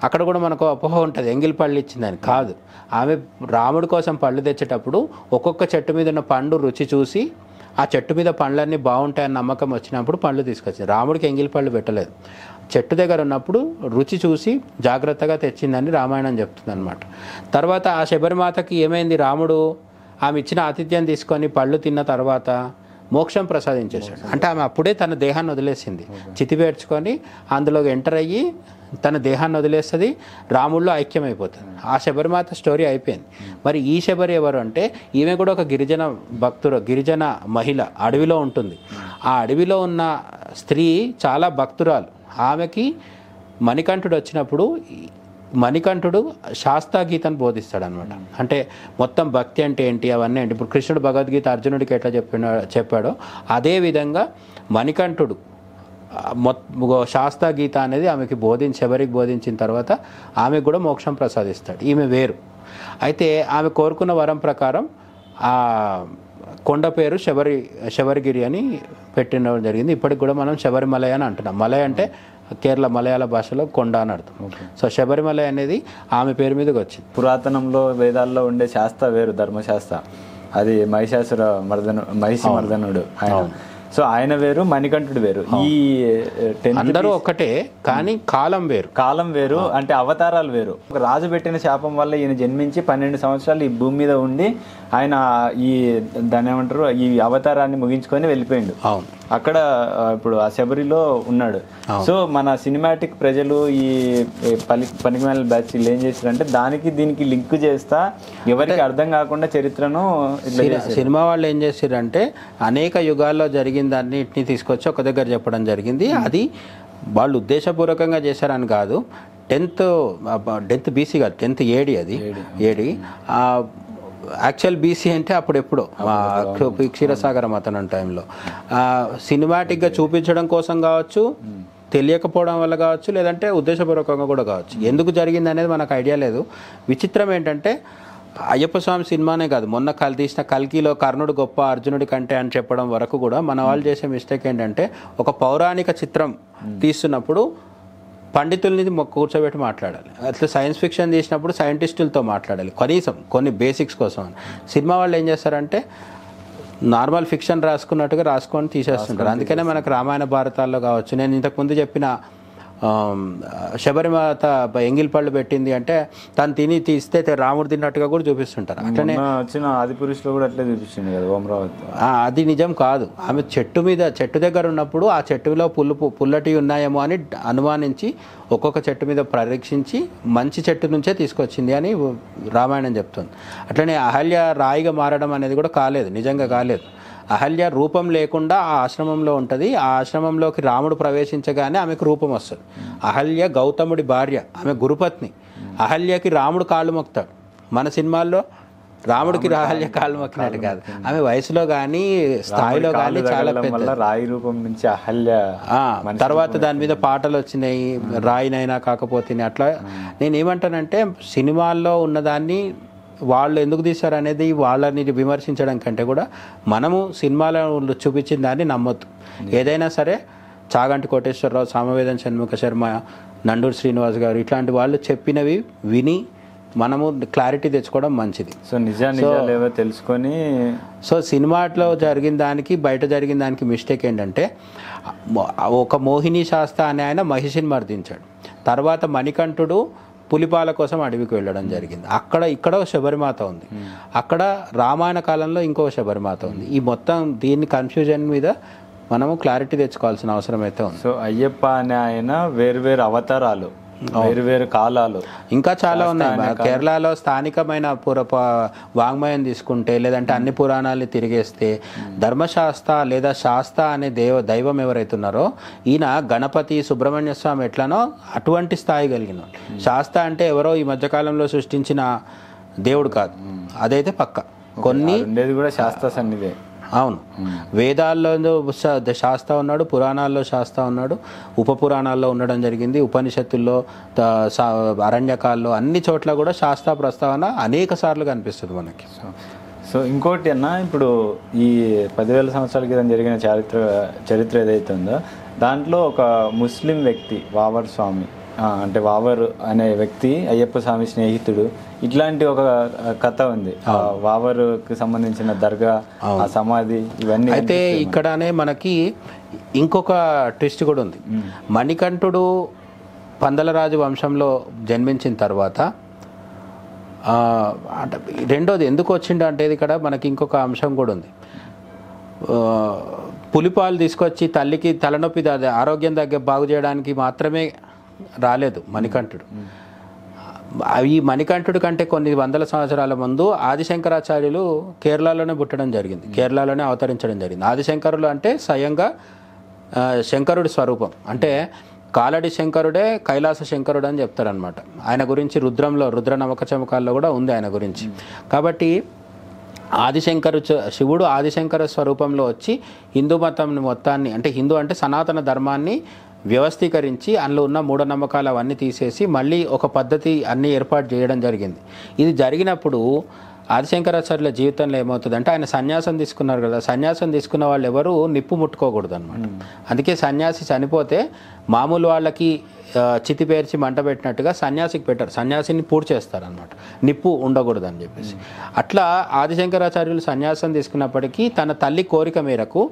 అక్కడ కూడా మనకు అపోహ ఉంటుంది, ఎంగిల్ పళ్ళు ఇచ్చిందని. కాదు, ఆమె రాముడి కోసం పళ్ళు తెచ్చేటప్పుడు ఒక్కొక్క చెట్టు మీద ఉన్న పండు రుచి చూసి ఆ చెట్టు మీద పండ్లన్నీ బాగుంటాయని నమ్మకం వచ్చినప్పుడు పండ్లు తీసుకొచ్చింది. రాముడికి ఎంగిల్ పళ్ళు పెట్టలేదు, చెట్టు దగ్గర ఉన్నప్పుడు రుచి చూసి జాగ్రత్తగా తెచ్చిందని రామాయణం చెప్తుంది అనమాట. తర్వాత ఆ శబరిమాతకి ఏమైంది, రాముడు ఆమె ఇచ్చిన ఆతిథ్యం తీసుకొని పళ్ళు తిన్న తర్వాత మోక్షం ప్రసాదించేశాడు. అంటే ఆమె అప్పుడే తన దేహాన్ని వదిలేసింది, చితిపేర్చుకొని అందులోకి ఎంటర్ అయ్యి తన దేహాన్ని వదిలేస్తుంది, రాముల్లో ఐక్యమైపోతుంది. ఆ శబరిమాత స్టోరీ అయిపోయింది. మరి ఈ శబరి ఎవరు అంటే ఈమె కూడా ఒక గిరిజన భక్తుడు, గిరిజన మహిళ, అడవిలో ఉంటుంది. ఆ అడవిలో ఉన్న స్త్రీ చాలా భక్తురాలు. ఆమెకి మణికంఠుడు వచ్చినప్పుడు మణికంఠుడు శాస్త్ర గీతను బోధిస్తాడు అనమాట. అంటే మొత్తం భక్తి అంటే ఏంటి అవన్నీ ఏంటి. ఇప్పుడు కృష్ణుడు భగవద్గీత అర్జునుడికి ఎట్లా చెప్పాడో అదేవిధంగా మణికంఠుడు శాస్త్ర గీత అనేది ఆమెకి శబరికి బోధించిన తర్వాత ఆమెకు కూడా మోక్షం ప్రసాదిస్తాడు. ఈమె వేరు. అయితే ఆమె కోరుకున్న వరం ప్రకారం ఆ కొండ పేరు శబరిగిరి అని పెట్టడం జరిగింది. ఇప్పటికి కూడా మనం శబరిమలై అని అంటున్నాం. మలై అంటే కేరళ మలయాళ భాషలో కొండ అని అర్థం. సో శబరిమలై అనేది ఆమె పేరు మీదకి వచ్చింది. పురాతనంలో వేదాల్లో ఉండే శాస్త్ర వేరు, ధర్మశాస్త్ర. అది మహిషి మర్దనుడు ఆయన. సో ఆయన వేరు, మణికంఠుడు వేరు. ఈ అందరూ ఒకటే కానీ కాలం వేరు. అంటే అవతారాలు వేరు. ఒక రాజు పెట్టిన శాపం వల్ల ఈయన జన్మించి 12 సంవత్సరాలు ఈ భూమి మీద ఉండి ఆయన దాన్ని ఏమంటారు, ఈ అవతారాన్ని ముగించుకొని వెళ్ళిపోయిండు. అక్కడ ఇప్పుడు ఆ శబరిలో ఉన్నాడు. సో మన సినిమాటిక్ ప్రజలు ఈ పనికిమాల బ్యాచ్ ఏం చేశారంటే దానికి దీనికి లింక్ చేస్తా ఎవరికి అర్థం కాకుండా చరిత్రను సినిమా వాళ్ళు ఏం చేశారంటే అనేక యుగాల్లో జరిగిన దాన్నిటిని తీసుకొచ్చి ఒక దగ్గర చెప్పడం జరిగింది. అది వాళ్ళు ఉద్దేశపూర్వకంగా చేశారని కాదు. 10th BC కాదు, 10th AD. అది AD యాక్చువల్ బీసీ అంటే అప్పుడు ఎప్పుడో క్షీరసాగర మతనం టైంలో సినిమాటిక్గా చూపించడం కోసం కావచ్చు, తెలియకపోవడం వల్ల కావచ్చు, లేదంటే ఉద్దేశపూర్వకంగా కూడా కావచ్చు. ఎందుకు జరిగింది అనేది మనకు ఐడియా లేదు. విచిత్రం ఏంటంటే అయ్యప్ప స్వామి సినిమానే కాదు, మొన్న తీసిన కల్కిలో కర్ణుడు గొప్ప అర్జునుడి కంటే అని చెప్పడం వరకు కూడా మన వాళ్ళు చేసే మిస్టేక్ ఏంటంటే ఒక పౌరాణిక చిత్రం తీస్తున్నప్పుడు పండితుల్ని కూర్చోబెట్టి మాట్లాడాలి. అట్లా సైన్స్ ఫిక్షన్ తీసినప్పుడు సైంటిస్టులతో మాట్లాడాలి కనీసం కొన్ని బేసిక్స్ కోసం. సినిమా వాళ్ళు ఏం చేస్తారంటే నార్మల్ ఫిక్షన్ రాసుకున్నట్టుగా రాసుకొని తీసేస్తుంటారు. అందుకనే మనకు రామాయణ భారతాల్లో కావచ్చు, నేను ఇంతకుముందు చెప్పిన శబరిమాత ఎంగిల్ పెట్టింది అంటే తను తీస్తే రాముడు తిన్నట్టుగా కూడా చూపిస్తుంటారు. అట్లనే వచ్చిన ఆదిపురుషులో కూడా అట్లే చూపించింది కదా ఓమరావతి. అది నిజం కాదు. ఆమె చెట్టు దగ్గర ఉన్నప్పుడు ఆ చెట్టులో పుల్లటి ఉన్నాయేమో అని అనుమానించి ఒక్కొక్క చెట్టు మీద పరీక్షించి మంచి చెట్టు నుంచే తీసుకొచ్చింది అని రామాయణం చెప్తుంది. అట్లనే అహల్య రాయిగా మారడం అనేది కూడా కాలేదు, నిజంగా కాలేదు. అహల్య రూపం లేకుండా ఆ ఆశ్రమంలో ఉంటుంది. ఆ ఆశ్రమంలోకి రాముడు ప్రవేశించగానే ఆమెకు రూపం వస్తుంది. అహల్య గౌతముడి భార్య, ఆమె గురుపత్ని. అహల్యకి రాముడు కాళ్ళు మొక్కుతాడు. మన సినిమాల్లో రాముడికి అహల్య కాళ్ళు మొక్కినట్టు కాదు. ఆమె వయసులో కానీ స్థాయిలో కానీ చాలా పెద్ద రాయి రూపం నుంచి అహల్య. తర్వాత దాని మీద పాటలు వచ్చినాయి, రాయినైనా కాకపోతే. అట్లా నేనేమంటానంటే సినిమాల్లో ఉన్నదాన్ని వాళ్ళు ఎందుకు తీశారు అనేది వాళ్ళని విమర్శించడం కంటే కూడా మనము సినిమాలో చూపించిన దాన్ని నమ్మొద్దు. ఏదైనా సరే చాగంటి కోటేశ్వరరావు, సామవేదం షణ్ముఖ శర్మ, నండూరు శ్రీనివాస్ గారు ఇట్లాంటి వాళ్ళు చెప్పినవి విని మనము క్లారిటీ తెచ్చుకోవడం మంచిది. సో నిజాలేవో తెలుసుకొని. సో సినిమాలో జరిగిన దానికి బయట జరిగిన దానికి మిస్టేక్ ఏంటంటే ఒక మోహిని శాస్త్ర అనే ఆయన మహిషిని మర్దించాడు. తర్వాత మణికంఠుడు పులిపాల కోసం అడవికి వెళ్ళడం జరిగింది. ఇక్కడ శబరిమాత ఉంది, అక్కడ రామాయణ కాలంలో ఇంకో శబరిమాత ఉంది. ఈ మొత్తం దీన్ని కన్ఫ్యూజన్ మీద మనము క్లారిటీ తెచ్చుకోవాల్సిన అవసరం అయితే ఉంది. సో అయ్యప్ప అనే ఆయన వేరు అవతారాలు, వేరు కాలాలు ఇంకా చాలా ఉన్నాయి. కేరళలో స్థానికమైన వాంగ్మయం తీసుకుంటే, లేదంటే అన్ని పురాణాలని తిరిగేస్తే ధర్మశాస్త్ర లేదా శాస్త్ర అనే దైవం ఎవరైతున్నారో ఈయన గణపతి, సుబ్రహ్మణ్య స్వామి ఎట్లనో అటువంటి స్థాయి కలిగిన శాస్త్ర అంటే ఎవరో ఈ మధ్యకాలంలో సృష్టించిన దేవుడు కాదు, అదైతే పక్క. కొన్ని కూడా శాస్త్ర సన్నిధే. అవును, వేదాల్లో శాస్త్ర ఉన్నాడు, పురాణాల్లో శాస్త్ర ఉన్నాడు, ఉప పురాణాల్లో ఉండడం జరిగింది, ఉపనిషత్తుల్లో, అరణ్యకాల్లో అన్ని చోట్ల కూడా శాస్త్ర ప్రస్తావన అనేక సార్లు కనిపిస్తుంది మనకి. సో ఇంకోటి అన్న, ఇప్పుడు ఈ 10,000 సంవత్సరాల క్రితం జరిగిన చరిత్ర ఏదైతే ఉందో దాంట్లో ఒక ముస్లిం వ్యక్తి వావర్ స్వామి, అంటే వావర్ అనే వ్యక్తి అయ్యప్ప స్వామి స్నేహితుడు, ఇట్లాంటి ఒక కథ ఉంది. వావరుకి సంబంధించిన దర్గా, ఆ సమాధి, ఇవన్నీ. అయితే ఇక్కడనే మనకి ఇంకొక ట్విస్ట్ కూడా ఉంది. మణికంఠుడు పందలరాజు వంశంలో జన్మించిన తర్వాత రెండోది ఎందుకు వచ్చిండు అంటే ఇక్కడ మనకి ఇంకొక అంశం కూడా ఉంది. పులిపాలు తీసుకొచ్చి తల్లికి తలనొప్పి ఆరోగ్యం దగ్గర బాగు చేయడానికి మాత్రమే రాలేదు మణికంఠుడు. ఈ మణికంఠుడి కంటే కొన్ని వందల సంవత్సరాల ముందు ఆదిశంకరాచార్యులు కేరళలోనే పుట్టడం జరిగింది, కేరళలోనే అవతరించడం జరిగింది. ఆదిశంకరులు అంటే స్వయంగా శంకరుడి స్వరూపం, అంటే కాలడి శంకరుడే కైలాస శంకరుడు అని చెప్తారనమాట. ఆయన గురించి రుద్ర నమక చమకాల్లో కూడా ఉంది ఆయన గురించి. కాబట్టి శివుడు ఆదిశంకర స్వరూపంలో వచ్చి హిందూ మతం మొత్తాన్ని, అంటే హిందూ అంటే సనాతన ధర్మాన్ని వ్యవస్థీకరించి అందులో ఉన్న మూఢనమ్మకాలు అవన్నీ తీసేసి మళ్ళీ ఒక పద్ధతి అన్నీ ఏర్పాటు చేయడం జరిగింది. ఇది జరిగినప్పుడు ఆదిశంకరాచార్యుల జీవితంలో ఏమవుతుందంటే ఆయన సన్యాసం తీసుకున్నారు కదా, సన్యాసం తీసుకున్న వాళ్ళు ఎవరు నిప్పు ముట్టుకోకూడదు అనమాట. అందుకే సన్యాసి చనిపోతే మామూలు వాళ్ళకి చితి పేర్చి మంట పెట్టినట్టుగా సన్యాసికి పెట్టారు, సన్యాసిని పూర్తి చేస్తారనమాట, నిప్పు ఉండకూడదు అని చెప్పేసి. అట్లా ఆదిశంకరాచార్యులు సన్యాసం తీసుకున్నప్పటికీ తన తల్లి కోరిక మేరకు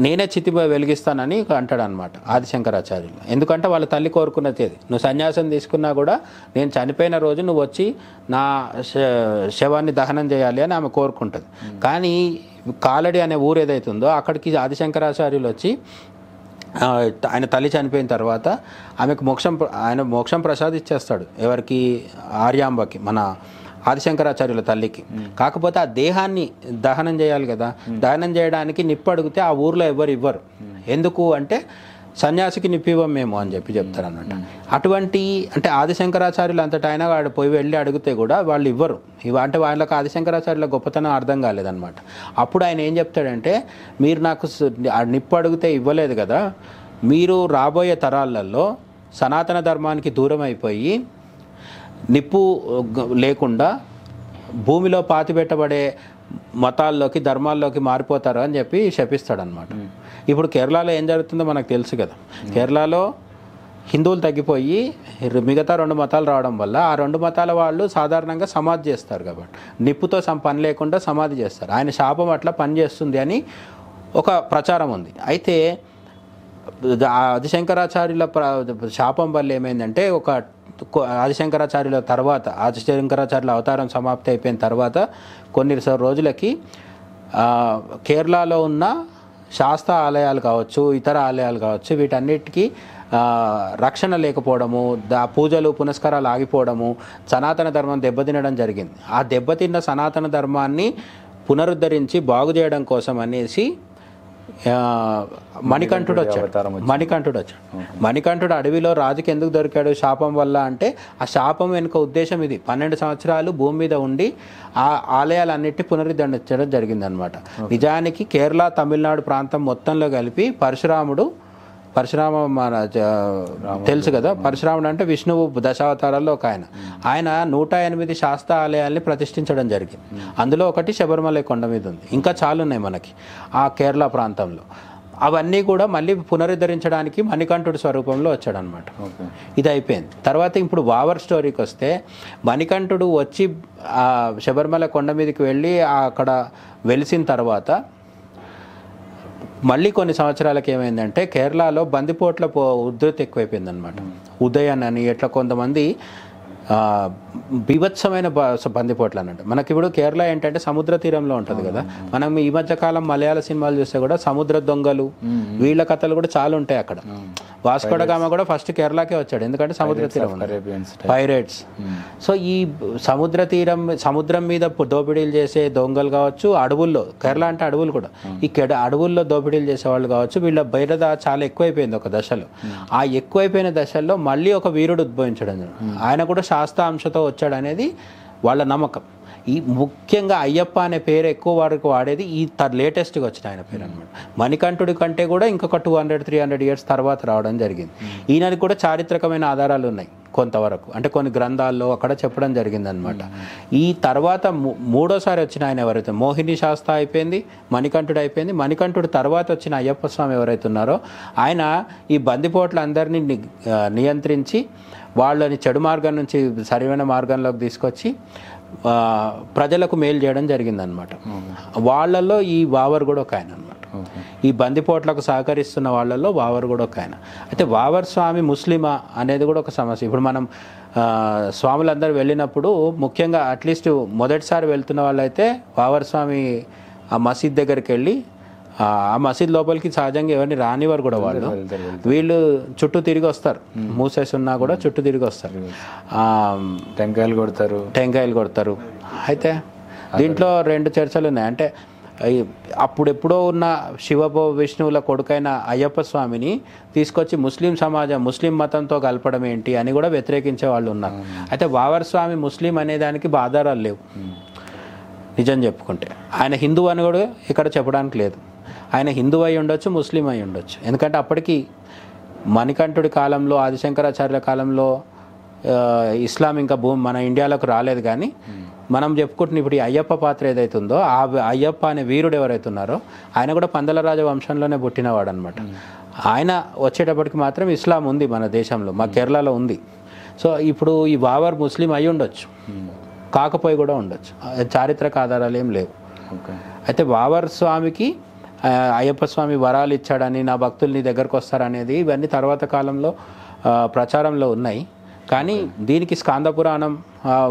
నేనే చితి వెలిగిస్తానని అంటాడు అనమాట ఆదిశంకరాచార్యులు. ఎందుకంటే వాళ్ళ తల్లి కోరుకున్నది, నువ్వు సన్యాసం తీసుకున్నా కూడా నేను చనిపోయిన రోజు నువ్వు వచ్చి నా శవాన్ని దహనం చేయాలి అని ఆమె కోరుకుంటుంది. కానీ కాలడి అనే ఊరు ఏదైతుందో అక్కడికి ఆదిశంకరాచార్యులు వచ్చి ఆయన తల్లి చనిపోయిన తర్వాత ఆమెకు మోక్షం ప్రసాదిచ్చేస్తాడు. ఎవరికి? ఆర్యాంబకి, మన ఆదిశంకరాచార్యుల తల్లికి. కాకపోతే ఆ దేహాన్ని దహనం చేయాలి కదా, దహనం చేయడానికి నిప్పు అడిగితే ఆ ఊర్లో ఎవరు ఇవ్వరు. ఎందుకు అంటే సన్యాసికి నిప్పివ్వం మేము అని చెప్తారు అన్నమాట. అటువంటి అంటే ఆదిశంకరాచార్యులు అంతటా ఆయన వాడు పోయి వెళ్ళి అడిగితే కూడా వాళ్ళు ఇవ్వరు. అంటే వాళ్ళకి ఆదిశంకరాచార్యుల గొప్పతనం అర్థం కాలేదన్నమాట. అప్పుడు ఆయన ఏం చెప్తాడంటే, మీరు నాకు నిప్పు అడిగితే ఇవ్వలేదు కదా, మీరు రాబోయే తరాలలో సనాతన ధర్మానికి దూరం అయిపోయి నిప్పు లేకుండా భూమిలో పాతిపెట్టబడే మతాల్లోకి ధర్మాల్లోకి మారిపోతారు అని చెప్పి శపిస్తాడనమాట. ఇప్పుడు కేరళలో ఏం జరుగుతుందో మనకు తెలుసు కదా. కేరళలో హిందువులు తగ్గిపోయి మిగతా 2 మతాలు రావడం వల్ల ఆ 2 మతాల వాళ్ళు సాధారణంగా సమాధి చేస్తారు. కాబట్టి నిప్పుతో పని లేకుండా సమాధి చేస్తారు. ఆయన శాపం అట్లా పనిచేస్తుంది అని ఒక ప్రచారం ఉంది. అయితే ఆదిశంకరాచార్యుల శాపం వల్ల ఏమైందంటే, ఆదిశంకరాచార్యుల తర్వాత ఆదిశంకరాచార్యుల అవతారం సమాప్తి అయిపోయిన తర్వాత కొన్ని రోజులకి కేరళలో ఉన్న శాస్త్ర ఆలయాలు కావచ్చు, ఇతర ఆలయాలు కావచ్చు, వీటన్నిటికీ రక్షణ లేకపోవడము, పూజలు పునస్కారాలు ఆగిపోవడము, సనాతన ధర్మం దెబ్బతినడం జరిగింది. ఆ దెబ్బతిన్న సనాతన ధర్మాన్ని పునరుద్ధరించి బాగు చేయడం కోసం అనేసి మణికంఠుడు వచ్చాడు. మణికంఠుడు అడవిలో రాజుకి ఎందుకు దొరికాడు? శాపం వల్ల. అంటే ఆ శాపం వెనుక ఉద్దేశం ఇది. 12 సంవత్సరాలు భూమి మీద ఉండి ఆ ఆలయాలన్నిటి పునరుద్ధరించడం జరిగిందనమాట. నిజానికి కేరళ, తమిళనాడు ప్రాంతం మొత్తంలో కలిపి పరశురామ మన తెలుసు కదా, పరశురాముడు అంటే విష్ణువు దశావతారాల్లో ఒక ఆయన 108 శాస్త్ర ఆలయాల్ని ప్రతిష్ఠించడం జరిగింది. అందులో ఒకటి శబరిమల కొండ మీద ఉంది. ఇంకా చాలా ఉన్నాయి మనకి ఆ కేరళ ప్రాంతంలో. అవన్నీ కూడా మళ్ళీ పునరుద్ధరించడానికి మణికంఠుడి స్వరూపంలో వచ్చాడనమాట. ఇది అయిపోయింది. తర్వాత ఇప్పుడు వావర్ స్టోరీకి వస్తే, మణికంఠుడు వచ్చి శబరిమల కొండ మీదకి వెళ్ళి అక్కడ వెలిసిన తర్వాత మళ్ళీ కొన్ని సంవత్సరాలకి ఏమైందంటే, కేరళలో బందిపోట్ల ఉధృతి ఎక్కువైపోయిందనమాట. ఉదయన్ అని ఎట్లా కొంతమంది బీభత్సమైన బందిపోట్లు అన్నట్టు. మనకి ఇప్పుడు కేరళ ఏంటంటే సముద్ర తీరంలో ఉంటుంది కదా. మనం ఈ మధ్యకాలం మలయాళ సినిమాలు చూస్తే కూడా సముద్ర దొంగలు, వీళ్ళ కథలు కూడా చాలా ఉంటాయి అక్కడ. వాస్కో డ గామా కూడా ఫస్ట్ కేరళకే వచ్చాడు, ఎందుకంటే సముద్ర తీరం, పైరేట్స్. సో ఈ సముద్రం మీద దోపిడీలు చేసే దొంగలు కావచ్చు, అడవుల్లో, కేరళ అంటే అడవులు కూడా, ఈ అడవుల్లో దోపిడీలు చేసేవాళ్ళు కావచ్చు, వీళ్ళ బయట చాలా ఎక్కువైపోయింది ఒక దశలో. ఆ ఎక్కువైపోయిన దశల్లో మళ్ళీ ఒక వీరుడు ఉద్భవించడం, ఆయన కూడా శాస్త్రాంశతో వచ్చాడనేది వాళ్ళ నమ్మకం. ఈ ముఖ్యంగా అయ్యప్ప అనే పేరు ఎక్కువ వారికి వాడేది ఈ లేటెస్ట్గా వచ్చిన ఆయన పేరు అనమాట. మణికంఠుడి కంటే కూడా ఇంకొక 200-300 ఇయర్స్ తర్వాత రావడం జరిగింది. ఈయనది కూడా చారిత్రకమైన ఆధారాలు ఉన్నాయి కొంతవరకు, అంటే కొన్ని గ్రంథాల్లో అక్కడ చెప్పడం జరిగిందనమాట. ఈ తర్వాత మూడోసారి వచ్చిన ఆయన ఎవరైతే, మోహిని శాస్త్ర అయిపోయింది, మణికంఠుడు అయిపోయింది. మణికంఠుడు తర్వాత వచ్చిన అయ్యప్ప స్వామి ఎవరైతే ఉన్నారో, ఆయన ఈ బందిపోట్లందరినీ నియంత్రించి వాళ్ళని చెడు మార్గం నుంచి సరైన మార్గంలోకి తీసుకొచ్చి ప్రజలకు మేలు చేయడం జరిగిందనమాట. వాళ్ళల్లో ఈ వావర్ కూడా ఒక ఆయన అనమాట. ఈ బందిపోట్లకు సహకరిస్తున్న వాళ్ళల్లో వావర్ కూడా ఒక ఆయన. అయితే వావర్ స్వామి ముస్లిమా అనేది కూడా ఒక సమస్య. ఇప్పుడు మనం స్వాములందరూ వెళ్ళినప్పుడు ముఖ్యంగా అట్లీస్ట్ మొదటిసారి వెళ్తున్న వాళ్ళైతే వావర్ స్వామి ఆ మసీద్ దగ్గరికి వెళ్ళి, ఆ మసీద్ లోపలికి సహజంగా ఎవరిని రానివారు కూడా వాళ్ళు. వీళ్ళు చుట్టూ తిరిగి వస్తారు, మూసేసి ఉన్నా కూడా చుట్టూ తిరిగి వస్తారు, టెంకాయలు కొడతారు. అయితే దీంట్లో 2 చర్చలు ఉన్నాయి. అంటే అప్పుడెప్పుడో ఉన్న విష్ణువుల కొడుకైన అయ్యప్ప స్వామిని తీసుకొచ్చి ముస్లిం మతంతో కలపడం ఏంటి అని కూడా వ్యతిరేకించే వాళ్ళు ఉన్నారు. అయితే వావర్ స్వామి ముస్లిం అనే దానికి ఆధారాలు లేవు నిజం చెప్పుకుంటే. ఆయన హిందూ అని కూడా ఇక్కడ చెప్పడానికి లేదు. ఆయన హిందూ అయి ఉండొచ్చు, ముస్లిం అయి ఉండొచ్చు. ఎందుకంటే అప్పటికి మణికంఠుడి కాలంలో, ఆదిశంకరాచార్యుల కాలంలో ఇస్లాం ఇంకా మన ఇండియాలోకి రాలేదు. కానీ మనం చెప్పుకుంటున్న ఇప్పుడు ఈ అయ్యప్ప పాత్ర ఏదైతే ఉందో, ఆ అయ్యప్ప అనే వీరుడు ఎవరైతే ఉన్నారో ఆయన కూడా పందల రాజ వంశంలోనే పుట్టినవాడు అనమాట. ఆయన వచ్చేటప్పటికి మాత్రం ఇస్లాం ఉంది మన దేశంలో, మా కేరళలో ఉంది. సో ఇప్పుడు ఈ వావర్ ముస్లిం అయి ఉండొచ్చు, కాకపోయి కూడా ఉండొచ్చు. చారిత్రక ఆధారాలు ఏం లేవు. అయితే వావర్ స్వామికి అయ్యప్ప స్వామి వరాలు ఇచ్చాడని, నా భక్తులు నీ దగ్గరకు వస్తారనేది ఇవన్నీ తర్వాత కాలంలో ప్రచారంలో ఉన్నాయి. కానీ దీనికి స్కాంద పురాణం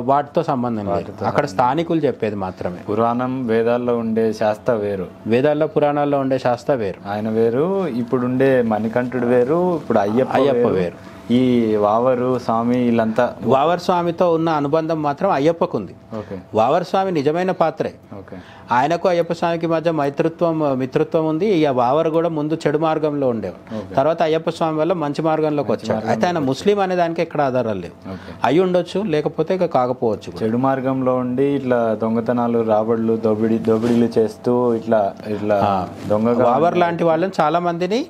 వాటితో సంబంధం లేదు. అక్కడ స్థానికులు చెప్పేది మాత్రమే. పురాణం వేదాల్లో ఉండే శాస్త్ర వేరు, వేదాల్లో పురాణాల్లో ఉండే శాస్త్ర వేరు. ఆయన వేరు, ఇప్పుడు ఉండే మణికంఠుడు వేరు, ఇప్పుడు అయ్యప్ప వేరు. ఈ వావరు స్వామి వీళ్ళంతా వావర్ స్వామితో ఉన్న అనుబంధం మాత్రం అయ్యప్పకు ఉంది. ఓకే వావర్ స్వామి నిజమైన పాత్రే. ఓకే ఆయనకు అయ్యప్ప స్వామికి మధ్య మిత్రత్వం ఉంది. ఈ వావర్ కూడా ముందు చెడు మార్గంలో ఉండేవాడు, తర్వాత అయ్యప్ప స్వామి వల్ల మంచి మార్గంలోకి వచ్చాడు. అయితే ఆయన ముస్లిం అనే దానికి ఎక్కడ ఆధారాలు లేవు. అయి ఉండొచ్చు, లేకపోతే ఇక కాకపోవచ్చు. చెడు మార్గంలో ఉండి ఇట్లా దొంగతనాలు, రాబడులు, దోపిడీలు చేస్తూ ఇట్లా ఇట్లా దొంగగా వావర్ లాంటి వాళ్ళని చాలా మందిని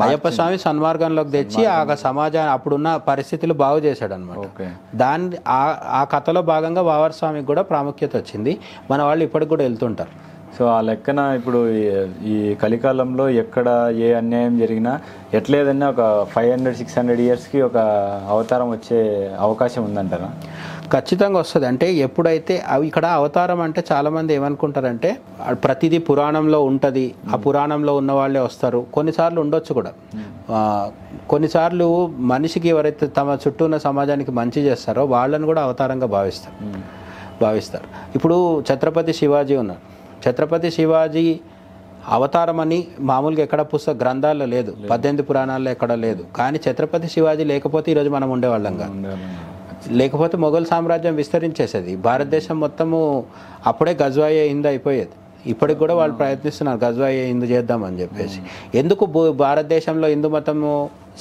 అయ్యప్ప స్వామి సన్మార్గంలోకి తెచ్చి ఆ సమాజాన్ని అప్పుడున్న పరిస్థితులు బాగు చేశాడు అనమాట. ఓకే ఆ కథలో భాగంగా వావర్ స్వామికి కూడా ప్రాముఖ్యత వచ్చింది. మన వాళ్ళు ఇప్పటికి కూడా వెళ్తుంటారు. సో ఆ లెక్కన ఇప్పుడు ఈ కలికాలంలో ఎక్కడ ఏ అన్యాయం జరిగినా ఎట్లేదన్నా ఒక 500-600 ఇయర్స్కి ఒక అవతారం వచ్చే అవకాశం ఉందంటారా? ఖచ్చితంగా వస్తుంది. అంటే ఎప్పుడైతే ఇక్కడ అవతారం అంటే చాలామంది ఏమనుకుంటారంటే ప్రతిదీ పురాణంలో ఉంటుంది, ఆ పురాణంలో ఉన్న వాళ్ళే వస్తారు. కొన్నిసార్లు ఉండొచ్చు కూడా. కొన్నిసార్లు మనిషికి ఎవరైతే తమ చుట్టూ ఉన్న సమాజానికి మంచి చేస్తారో వాళ్ళని కూడా అవతారంగా భావిస్తారు. ఇప్పుడు ఛత్రపతి శివాజీ ఉన్నారు. ఛత్రపతి శివాజీ అవతారం అని మామూలుగా ఎక్కడ గ్రంథాల్లో లేదు, 18 పురాణాల్లో ఎక్కడ లేదు. కానీ ఛత్రపతి శివాజీ లేకపోతే ఈరోజు మనం ఉండేవాళ్ళం కాదు. లేకపోతే మొఘల్ సామ్రాజ్యం విస్తరించేసేది. భారతదేశం మొత్తము అప్పుడే గజ్వాయే హింద్ అయిపోయేది. ఇప్పటికి కూడా వాళ్ళు ప్రయత్నిస్తున్నారు గజ్వాయే హిందూ చేద్దామని చెప్పేసి. ఎందుకు భారతదేశంలో హిందూ మతము,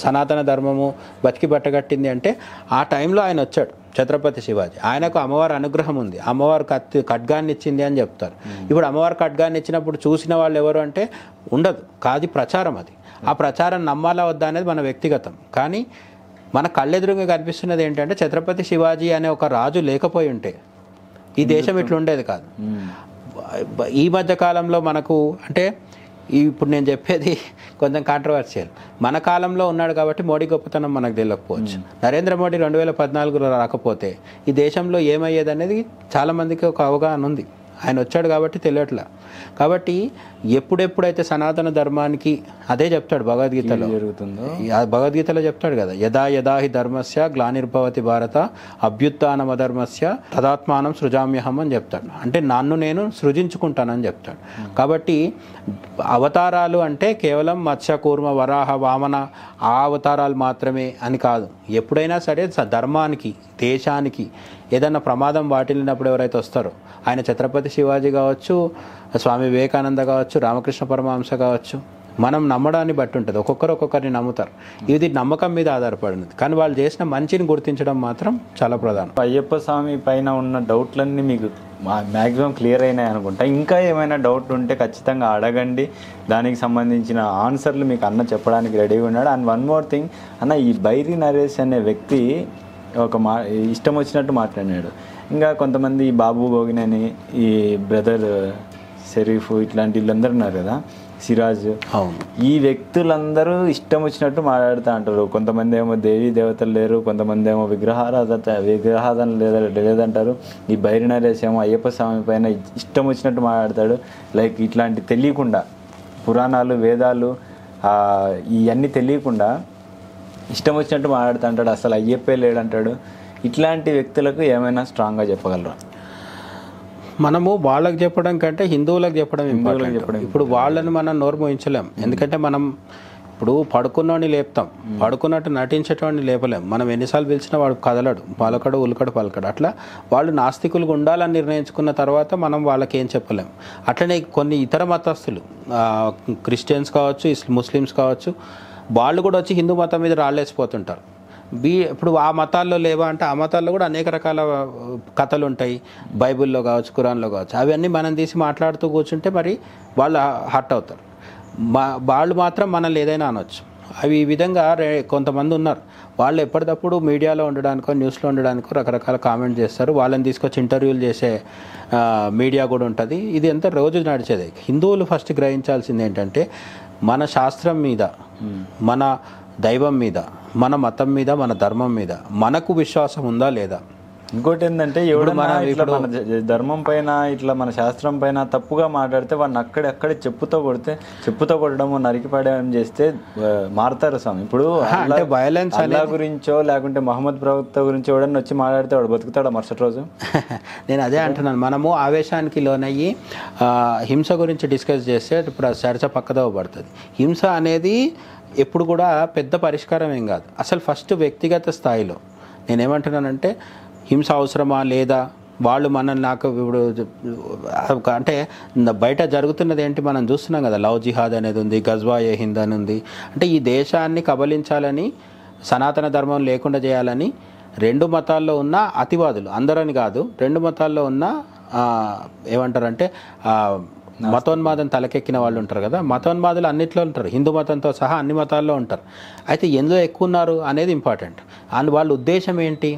సనాతన ధర్మము బతికి బట్టగట్టింది అంటే ఆ టైంలో ఆయన వచ్చాడు ఛత్రపతి శివాజీ. ఆయనకు అమ్మవారి అనుగ్రహం ఉంది, అమ్మవారు ఖడ్గాన్ని ఇచ్చింది అని చెప్తారు. ఇప్పుడు అమ్మవారు ఖడ్గాన్ని ఇచ్చినప్పుడు చూసిన వాళ్ళు ఎవరు అంటే ఉండదు, కాదు ప్రచారం. అది ఆ ప్రచారం నమ్మాలా వద్దా అనేది మన వ్యక్తిగతం. కానీ మన కళ్ళెదురుగా కనిపిస్తున్నది ఏంటంటే ఛత్రపతి శివాజీ అనే ఒక రాజు లేకపోయి ఉంటే ఈ దేశం ఇట్లా ఉండేది కాదు. ఈ మధ్య కాలంలో మనకు అంటే ఇప్పుడు నేను చెప్పేది కొంచెం కాంట్రవర్షియల్. మన కాలంలో ఉన్నాడు కాబట్టి మోడీ గొప్పతనం మనకు తెలియకపోవచ్చు. నరేంద్ర మోడీ 2014లో రాకపోతే ఈ దేశంలో ఏమయ్యేది అనేది చాలామందికి ఒక అవగాహన ఉంది. ఆయన వచ్చాడు కాబట్టి తెలియట్లా. కాబట్టి ఎప్పుడెప్పుడైతే సనాతన ధర్మానికి అదే చెప్తాడు భగవద్గీతలో, భగవద్గీతలో చెప్తాడు కదా, యదా యదా హి ధర్మస్య గ్లానిర్భవతి భారత అభ్యుత్థానం అధర్మస్య తదాత్మానం సృజామ్యహం అని చెప్తాడు. అంటే నన్ను నేను సృజించుకుంటానని చెప్తాడు. కాబట్టి అవతారాలు అంటే కేవలం మత్స్య కూర్మ వరాహ వామన ఆ అవతారాలు మాత్రమే అని కాదు. ఎప్పుడైనా సరే ధర్మానికి, దేశానికి ఏదన్నా ప్రమాదం వాటిల్లినప్పుడు ఎవరైతే వస్తారో, ఆయన ఛత్రపతి శివాజీ కావచ్చు, స్వామి వివేకానంద కావచ్చు, రామకృష్ణ పరమహంస కావచ్చు, మనం నమ్మడాన్ని బట్టి ఉంటుంది. ఒక్కొక్కరిని నమ్ముతారు. ఇది నమ్మకం మీద ఆధారపడినది. కానీ వాళ్ళు చేసిన మంచిని గుర్తించడం మాత్రం చాలా ప్రధానం. అయ్యప్ప స్వామి పైన ఉన్న డౌట్లన్నీ మీకు మ్యాక్సిమం క్లియర్ అయినాయి అనుకుంటా. ఇంకా ఏమైనా డౌట్ ఉంటే ఖచ్చితంగా అడగండి. దానికి సంబంధించిన ఆన్సర్లు మీకు అన్న చెప్పడానికి రెడీగా ఉన్నాడు. అండ్ వన్ మోర్ థింగ్ అన్న, ఈ బైరి నరేష్ అనే వ్యక్తి ఇష్టం వచ్చినట్టు మాట్లాడినాడు. ఇంకా కొంతమంది బాబు భోగినని, ఈ బ్రదర్ షరీఫ్, ఇట్లాంటి వీళ్ళందరూ ఉన్నారు కదా, సిరాజ్, ఈ వ్యక్తులందరూ ఇష్టం వచ్చినట్టు మాట్లాడుతూ అంటారు. కొంతమంది ఏమో దేవీ దేవతలు లేరు, కొంతమంది ఏమో విగ్రహారాధన లేదంటారు. ఈ బైరి నరేష్ ఏమో అయ్యప్ప స్వామి పైన ఇష్టం వచ్చినట్టు మాట్లాడతాడు. లైక్ ఇట్లాంటి తెలియకుండా, పురాణాలు, వేదాలు ఇవన్నీ తెలియకుండా ఇష్టం వచ్చినట్టు మాట్లాడుతూ అంటాడు. అసలు అయ్యప్పే లేడంటాడు. ఇట్లాంటి వ్యక్తులకు ఏమైనా స్ట్రాంగ్గా చెప్పగలరా? మనము వాళ్ళకి చెప్పడం కంటే హిందువులకు చెప్పడం ఇంపార్టెంట్. ఇప్పుడు వాళ్ళని మనం నోరు మోయించలేం. ఎందుకంటే మనం ఇప్పుడు పడుకున్నవాడిని లేపుతాం, పడుకున్నట్టు నటించేటవాడిని లేపలేం. మనం ఎన్నిసార్లు పిలిచినా వాడు కదలడు, పలకడు, ఉలకడు, పలకడు. అట్లా వాళ్ళు నాస్తికులుగా ఉండాలని నిర్ణయించుకున్న తర్వాత మనం వాళ్ళకి ఏం చెప్పలేం. అట్లనే కొన్ని ఇతర మతస్థులు, క్రిస్టియన్స్ కావచ్చు, ముస్లిమ్స్ కావచ్చు, వాళ్ళు కూడా వచ్చి హిందూ మతం మీద రాళ్ళేసిపోతుంటారు. ఇప్పుడు ఆ మతాల్లో లేవా అంటే ఆ మతాల్లో కూడా అనేక రకాల కథలు ఉంటాయి, బైబిల్లో కావచ్చు, ఖురాన్లో కావచ్చు. అవన్నీ మనం తీసి మాట్లాడుతూ కూర్చుంటే మరి వాళ్ళు హర్ట్ అవుతారు. వాళ్ళు మాత్రం మనల్ని ఏదైనా అనొచ్చు. అవి ఈ విధంగా కొంతమంది ఉన్నారు. వాళ్ళు ఎప్పటికప్పుడు మీడియాలో ఉండడానికో, న్యూస్లో ఉండడానికో రకరకాల కామెంట్ చేస్తారు. వాళ్ళని తీసుకొచ్చి ఇంటర్వ్యూలు చేసే మీడియా కూడా ఉంటుంది. ఇది ఎంత రోజు నడిచేది. హిందువులు ఫస్ట్ గ్రహించాల్సింది ఏంటంటే, మన శాస్త్రం మీద, మన దైవం మీద, మన మతం మీద, మన ధర్మం మీద మనకు విశ్వాసం ఉందా లేదా? ఇంకోటి ఏంటంటే ఎవడన్నా ఇట్లా మన ధర్మం పైన ఇట్లా మన శాస్త్రం పైన తప్పుగా మాట్లాడితే వాడిని అక్కడే చెప్పుతో కొట్టడము నరికిపడడం చేస్తే మారుతారు స్వామి. ఇప్పుడు వైలెన్స్ అల్లా గురించో లేకుంటే మహమ్మద్ ప్రవక్త గురించి ఎవడన్నా వచ్చి మాట్లాడితే వాడు బతుకుతాడా మరుసటి రోజు? నేను అదే అంటున్నాను, మనము ఆవేశానికి లోనయ్యి హింస గురించి డిస్కస్ చేస్తే ఇప్పుడు చర్చ పక్కదోవ పడుతుంది. హింస అనేది ఎప్పుడు కూడా పెద్ద పరిష్కారం ఏం కాదు. అసలు ఫస్ట్ వ్యక్తిగత స్థాయిలో నేనేమంటున్నానంటే హింస అవసరమా లేదా, వాళ్ళు మనల్ని నాకు ఇప్పుడు అంటే బయట జరుగుతున్నది ఏంటి మనం చూస్తున్నాం కదా, లవ్ జిహాద్ అనేది ఉంది, గజ్వా ఏ హింద్ అని ఉంది. అంటే ఈ దేశాన్ని కబలించాలని, సనాతన ధర్మం లేకుండా చేయాలని రెండు మతాల్లో ఉన్న అతివాదులు, అందరని కాదు, రెండు మతాల్లో ఉన్న ఏమంటారంటే మతోన్మాదం తలకెక్కిన వాళ్ళు ఉంటారు కదా, మతోన్మాదులు అన్నిట్లో ఉంటారు, హిందూ మతంతో సహా అన్ని మతాల్లో ఉంటారు. అయితే ఎందులో ఎక్కువ ఉన్నారు అనేది ఇంపార్టెంట్. అండ్ వాళ్ళ ఉద్దేశం ఏంటి?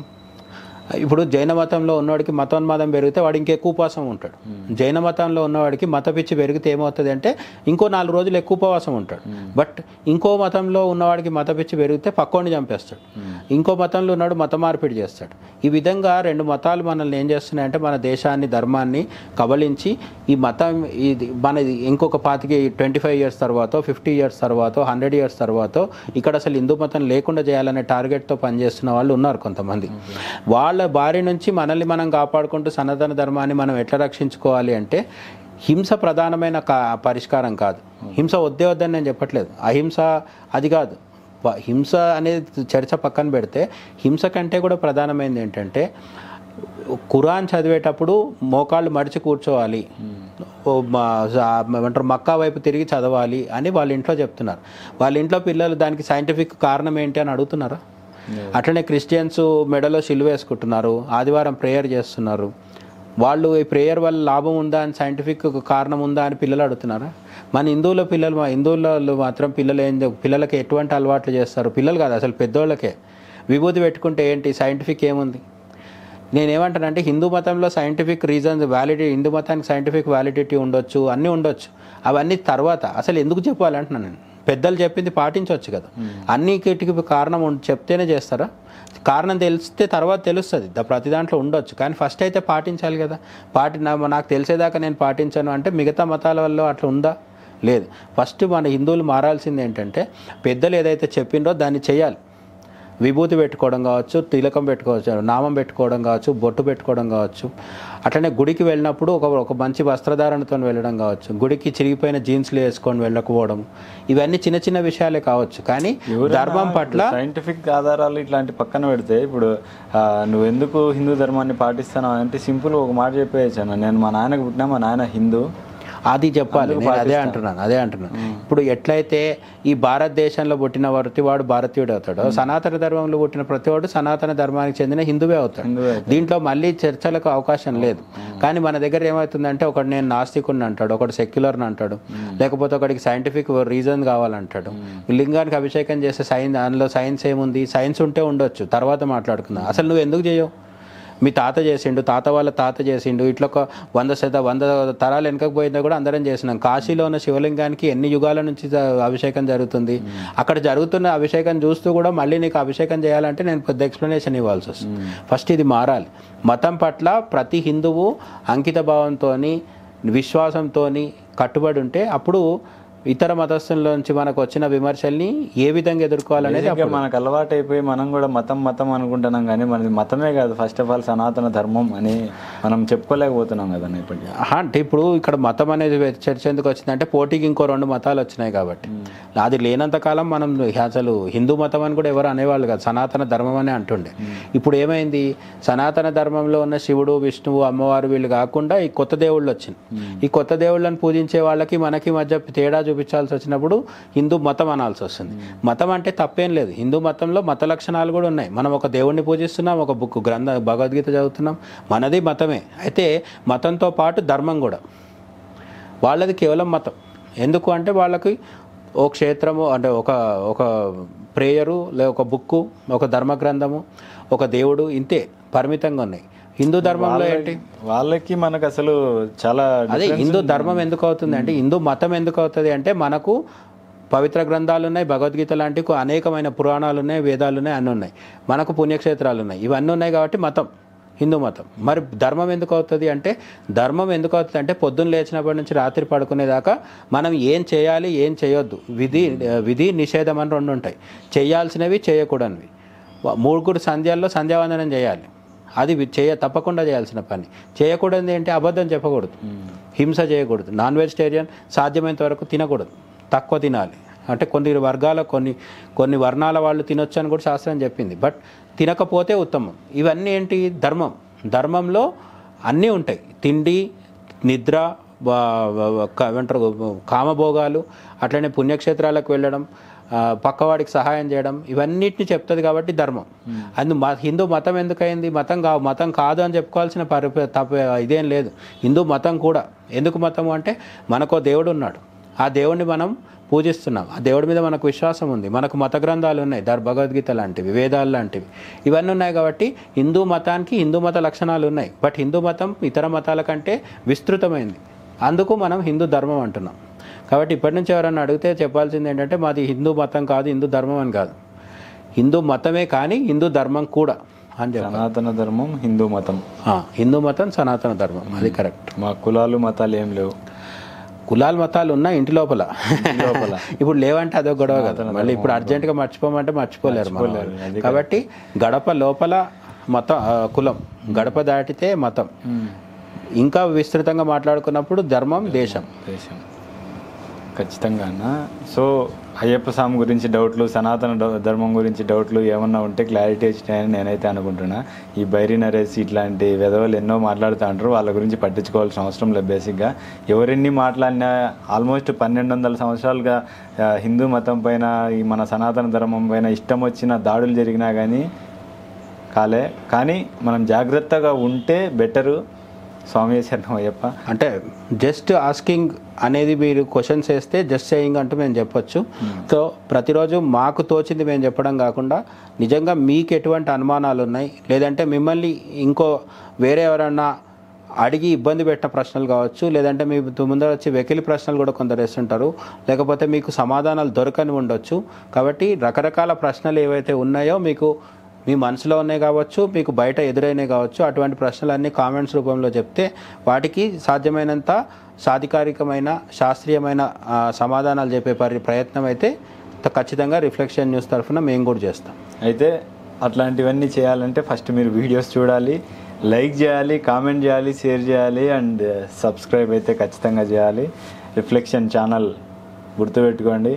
ఇప్పుడు జైన మతంలో ఉన్నవాడికి మతోన్మాదం పెరిగితే వాడు ఇంకెక్కువ ఉపవాసం ఉంటాడు. జైన మతంలో ఉన్నవాడికి మత పిచ్చి పెరిగితే ఏమవుతుంది అంటే ఇంకో 4 రోజులు ఎక్కువ ఉపవాసం ఉంటాడు. బట్ ఇంకో మతంలో ఉన్నవాడికి మత పిచ్చి పెరిగితే పక్కోడిని చంపేస్తాడు. ఇంకో మతంలో ఉన్నాడు మత మార్పిడి చేస్తాడు. ఈ విధంగా రెండు మతాలు మనల్ని ఏం చేస్తున్నాయంటే మన దేశాన్ని, ధర్మాన్ని కబలించి ఈ మతం ఇది మన ఇంకొక 25 ఇయర్స్ తర్వాత, 50 ఇయర్స్ తర్వాత, 100 ఇయర్స్ తర్వాత ఇక్కడ అసలు హిందూ మతం లేకుండా చేయాలనే టార్గెట్తో పనిచేస్తున్న వాళ్ళు ఉన్నారు కొంతమంది. వాళ్ళ బారి నుంచి మనల్ని మనం కాపాడుకుంటూ సనాతన ధర్మాన్ని మనం ఎట్లా రక్షించుకోవాలి అంటే హింస ప్రధానమైన పరిష్కారం కాదు. హింస వద్దని నేను చెప్పట్లేదు, అహింస అది కాదు. హింస అనేది చర్చ పక్కన పెడితే హింస కంటే కూడా ప్రధానమైనది ఏంటంటే ఖురాన్ చదివేటప్పుడు మోకాళ్ళు మడిచి కూర్చోవాలి, ఏమంటారు మక్కా వైపు తిరిగి చదవాలి అని వాళ్ళ ఇంట్లో చెప్తున్నారు. వాళ్ళ ఇంట్లో పిల్లలు దానికి సైంటిఫిక్ కారణం ఏంటి అని అడుగుతున్నారా? అట్లనే క్రిస్టియన్స్ మెడలో సిలువ వేసుకుంటున్నారు, ఆదివారం ప్రేయర్ చేస్తున్నారు. వాళ్ళు ఈ ప్రేయర్ వల్ల లాభం ఉందా అని సైంటిఫిక్ కారణం ఉందా అని పిల్లలు అడుగుతున్నారా? మన హిందువులలో మాత్రం పిల్లలకి ఎటువంటి అలవాట్లు చేస్తారు? పిల్లలు కాదు అసలు పెద్దోళ్ళకే. విభూతి పెట్టుకుంటే ఏంటి, సైంటిఫిక్ ఏముంది? నేనేమంటానంటే హిందూ మతంలో సైంటిఫిక్ రీజన్స్ హిందూ మతానికి సైంటిఫిక్ వ్యాలిడిటీ ఉండొచ్చు, అన్నీ ఉండొచ్చు. అవన్నీ తర్వాత అసలు ఎందుకు చెప్పాలంటున్నాను నేను. పెద్దలు చెప్పింది పాటించవచ్చు కదా. అన్నిటికి కారణం చెప్తేనే చేస్తారా? కారణం తెలిస్తే తర్వాత తెలుస్తుంది, ప్రతి దాంట్లో ఉండొచ్చు, కానీ ఫస్ట్ అయితే పాటించాలి కదా. నాకు తెలిసేదాకా నేను పాటించాను అంటే మిగతా మతాల వల్ల అట్లా ఉందా? లేదు. ఫస్ట్ మన హిందువులు మారాల్సింది ఏంటంటే పెద్దలు ఏదైతే చెప్పిండ్రో దాన్ని చేయాలి. విభూతి పెట్టుకోవడం కావచ్చు, తిలకం పెట్టుకోవచ్చు, నామం పెట్టుకోవడం కావచ్చు, బొట్టు పెట్టుకోవడం కావచ్చు. అట్లనే గుడికి వెళ్ళినప్పుడు ఒక మంచి వస్త్రధారణతో వెళ్ళడం కావచ్చు, గుడికి చిరిగిపోయిన జీన్స్లు వేసుకొని వెళ్ళకపోవడం, ఇవన్నీ చిన్న చిన్న విషయాలే కావచ్చు. కానీ ధర్మం పట్ల సైంటిఫిక్ ఆధారాలు ఇట్లాంటి పక్కన పెడితే ఇప్పుడు నువ్వెందుకు హిందూ ధర్మాన్ని పాటిస్తాను అంటే సింపుల్ ఒక మాట చెప్పేయచ్చాను, నేను మా నాయనకు పుట్టినా, మా నాయన హిందూ, అది చెప్పాలి. నేను అదే అంటున్నాను. ఇప్పుడు ఎట్లయితే ఈ భారతదేశంలో పుట్టిన వాడు భారతీయుడు అవుతాడు, సనాతన ధర్మంలో పుట్టిన ప్రతివాడు సనాతన ధర్మానికి చెందిన హిందువే అవుతాడు. దీంట్లో మళ్ళీ చర్చలకు అవకాశం లేదు. కానీ మన దగ్గర ఏమవుతుందంటే ఒకటి నేను నాస్తికుడిని అంటాడు, ఒకటి సెక్యులర్ని అంటాడు, లేకపోతే ఒకటికి సైంటిఫిక్ రీజన్ కావాలంటాడు. లింగానికి అభిషేకం చేస్తే దానిలో సైన్స్ ఏముంది? సైన్స్ ఉంటే ఉండొచ్చు, తర్వాత మాట్లాడుకుందాం. అసలు నువ్వు ఎందుకు చేయవు? మీ తాత చేసిండు, తాత వాళ్ళ తాత చేసిండు, ఇట్లా ఒక 100 తరాలు వెనకపోయిందా కూడా అందరం చేసినాం. కాశీలో ఉన్న శివలింగానికి ఎన్ని యుగాల నుంచి అభిషేకం జరుగుతుంది. అక్కడ జరుగుతున్న అభిషేకం చూస్తూ కూడా మళ్ళీ నీకు అభిషేకం చేయాలంటే నేను పెద్ద ఎక్స్ప్లెనేషన్ ఇవ్వాల్సి వస్తుంది. ఫస్ట్ ఇది మారాలి. మతం పట్ల ప్రతి హిందువు అంకిత భావంతో, విశ్వాసంతో కట్టుబడి ఉంటే అప్పుడు ఇతర మతస్థుల నుంచి మనకు వచ్చిన విమర్శల్ని ఏ విధంగా ఎదుర్కోవాలనేది మనకు అలవాటు అయిపోయి మనం కూడా మతం అనుకుంటున్నాం. కానీ మనది మతమే కాదు, ఫస్ట్ ఆఫ్ ఆల్ సనాతన ధర్మం అని మనం చెప్పుకోలేకపోతున్నాం కదా ఇప్పటికీ. అంటే ఇప్పుడు ఇక్కడ మతం అనేది చర్చ ఎందుకు వచ్చిందంటే పోటీకి ఇంకో 2 మతాలు వచ్చినాయి కాబట్టి. అది లేనంత కాలం మనం అసలు హిందూ మతం అని కూడా ఎవరు అనేవాళ్ళు కాదు, సనాతన ధర్మం అని అంటుండే. ఇప్పుడు ఏమైంది, సనాతన ధర్మంలో ఉన్న శివుడు, విష్ణువు, అమ్మవారు వీళ్ళు కాకుండా ఈ కొత్త దేవుళ్ళు వచ్చింది. ఈ కొత్త దేవుళ్ళని పూజించే వాళ్ళకి మనకి మధ్య తేడా చూపించాల్సి వచ్చినప్పుడు హిందూ మతం అనాల్సి వస్తుంది. మతం అంటే తప్పేం లేదు, హిందూ మతంలో మత లక్షణాలు కూడా ఉన్నాయి. మనం ఒక దేవుణ్ణి పూజిస్తున్నాం, ఒక భగవద్గీత చదువుతున్నాం, మనది మతమే. అయితే మతంతో పాటు ధర్మం కూడా వాళ్ళది కేవలం మతం. ఎందుకు అంటే వాళ్ళకి ఒక క్షేత్రము అంటే ఒక ప్రేయరు, లేదా ఒక బుక్కు, ఒక ధర్మ గ్రంథము, ఒక దేవుడు, ఇంతే పరిమితంగా ఉన్నాయి. హిందూ ధర్మంలో ఏంటి వాళ్ళకి మనకు అసలు చాలా అదే హిందూ ధర్మం ఎందుకు అవుతుంది అంటే, హిందూ మతం ఎందుకు అవుతుంది అంటే మనకు పవిత్ర గ్రంథాలు ఉన్నాయి, భగవద్గీత లాంటి అనేకమైన పురాణాలు ఉన్నాయి, వేదాలు ఉన్నాయి, అన్నీ ఉన్నాయి. మనకు పుణ్యక్షేత్రాలు ఉన్నాయి, ఇవన్నీ ఉన్నాయి కాబట్టి మతం. హిందూ మతం. మరి ధర్మం ఎందుకు అవుతుంది అంటే, ధర్మం ఎందుకు అవుతుంది అంటే పొద్దున్న లేచినప్పటి నుంచి రాత్రి పడుకునేదాకా మనం ఏం చేయాలి ఏం చేయొద్దు, విధి నిషేధం అని 2 ఉంటాయి. చేయాల్సినవి చేయకూడనివి. 3 సంధ్యాల్లో సంధ్యావందనం చేయాలి, అది తప్పకుండా చేయాల్సిన పని. చేయకూడదు ఏంటి, అబద్ధం చెప్పకూడదు, హింస చేయకూడదు, నాన్ వెజిటేరియన్ సాధ్యమైనంత వరకు తినకూడదు, తక్కువ తినాలి. అంటే కొన్ని వర్గాల కొన్ని వర్ణాల వాళ్ళు తినొచ్చు అని కూడా శాస్త్రం చెప్పింది, బట్ తినకపోతే ఉత్తమం. ఇవన్నీ ఏంటి, ధర్మంలో అన్నీ ఉంటాయి. తిండి, నిద్ర, ఏమంటారు కామభోగాలు, అట్లనే పుణ్యక్షేత్రాలకు వెళ్ళడం, పక్కవాడికి సహాయం చేయడం, ఇవన్నిటిని చెప్తుంది కాబట్టి ధర్మం. హిందూ మతం ఎందుకైంది, మతం కాదు అని చెప్పుకోవాల్సిన ఇదేం లేదు. హిందూ మతం కూడా ఎందుకు మతము అంటే, మనకో దేవుడు ఉన్నాడు, ఆ దేవుడిని మనం పూజిస్తున్నాం, ఆ దేవుడి మీద మనకు విశ్వాసం ఉంది, మనకు మత గ్రంథాలు ఉన్నాయి, భగవద్గీత లాంటివి, వేదాలు లాంటివి, ఇవన్నీ ఉన్నాయి. కాబట్టి హిందూ మతానికి హిందూ మత లక్షణాలు ఉన్నాయి, బట్ హిందూ మతం ఇతర మతాల కంటే విస్తృతమైంది, అందుకు మనం హిందూ ధర్మం అంటున్నాం. కాబట్టి ఇప్పటి నుంచి ఎవరన్నా అడిగితే చెప్పాల్సింది ఏంటంటే, మాది హిందూ మతం కాదు, హిందూ ధర్మం అని కాదు, హిందూ మతమే కానీ హిందూ ధర్మం కూడా అని చెప్పాలి. సనాతన ధర్మం హిందూ మతం, హిందూ మతం సనాతన ధర్మం, అది కరెక్ట్. మా కులాలు మతాలు ఏం లేవు. కులాలు మతాలు ఉన్నా ఇంటి లోపల ఇప్పుడు లేవంటే అదో గొడవ కదా. మళ్ళీ ఇప్పుడు అర్జెంటుగా మర్చిపోమంటే మర్చిపోలేరు. కాబట్టి గడప లోపల మతం, కులం, గడప దాటితే మతం, ఇంకా విస్తృతంగా మాట్లాడుకున్నప్పుడు ధర్మం, దేశం. ఖచ్చితంగా అన్న. సో అయ్యప్ప స్వామి గురించి డౌట్లు, సనాతన ధర్మం గురించి డౌట్లు ఏమన్నా ఉంటే క్లారిటీ వచ్చినాయని నేనైతే అనుకుంటున్నా. ఈ బైరీ నరేష్ ఇట్లాంటి వెధవలు ఎన్నో మాట్లాడుతూ ఉంటారు, వాళ్ళ గురించి పట్టించుకోవాల్సిన అవసరం లేదు. బేసిక్గా ఎవరెన్ని మాట్లాడినా ఆల్మోస్ట్ 1200 సంవత్సరాలుగా హిందూ మతం పైన, ఈ మన సనాతన ధర్మం పైన ఇష్టం వచ్చిన దాడులు జరిగినా కానీ మనం జాగ్రత్తగా ఉంటే బెటరు. స్వామి శరణం అయ్యప్ప. అంటే జస్ట్ ఆస్కింగ్ అనేది మీరు క్వశ్చన్స్ వేస్తే జస్ట్ సేయింగ్ అంటూ మేము చెప్పొచ్చు. సో ప్రతిరోజు మాకు తోచింది మేము చెప్పడం కాకుండా, నిజంగా మీకు ఎటువంటి అనుమానాలు ఉన్నాయి, లేదంటే మిమ్మల్ని ఇంకో వేరే ఎవరన్నా అడిగి ఇబ్బంది పెట్టిన ప్రశ్నలు కావచ్చు, లేదంటే మీ ముందర వచ్చి వెకిలి ప్రశ్నలు కూడా కొందరు వేస్తుంటారు, లేకపోతే మీకు సమాధానాలు దొరకని ఉండొచ్చు. కాబట్టి రకరకాల ప్రశ్నలు ఏవైతే ఉన్నాయో మీకు మీ మనసులో ఉన్నాయి కావచ్చు, మీకు బయట ఎదురైనాయి కావచ్చు, అటువంటి ప్రశ్నలన్నీ కామెంట్స్ రూపంలో చెప్తే వాటికి సాధ్యమైనంత సాధికారికమైన శాస్త్రీయమైన సమాధానాలు చెప్పే ప్రయత్నం అయితే ఖచ్చితంగా రిఫ్లెక్షన్ న్యూస్ తరఫున మేము కూడా చేస్తాం. అయితే అట్లాంటివన్నీ చేయాలంటే ఫస్ట్ మీరు వీడియోస్ చూడాలి, లైక్ చేయాలి, కామెంట్ చేయాలి, షేర్ చేయాలి, అండ్ సబ్స్క్రైబ్ అయితే ఖచ్చితంగా చేయాలి. రిఫ్లెక్షన్ ఛానల్ గుర్తుపెట్టుకోండి.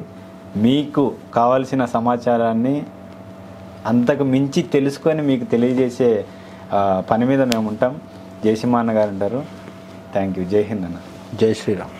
మీకు కావాల్సిన సమాచారాన్ని అంతకు మించి తెలుసుకొని మీకు తెలియజేసే పని మీద మేము ఉంటాం. జయసింహ అన్న గారు ఉంటారు. Thank you. జై హింద్ అన్న. జై శ్రీరామ్.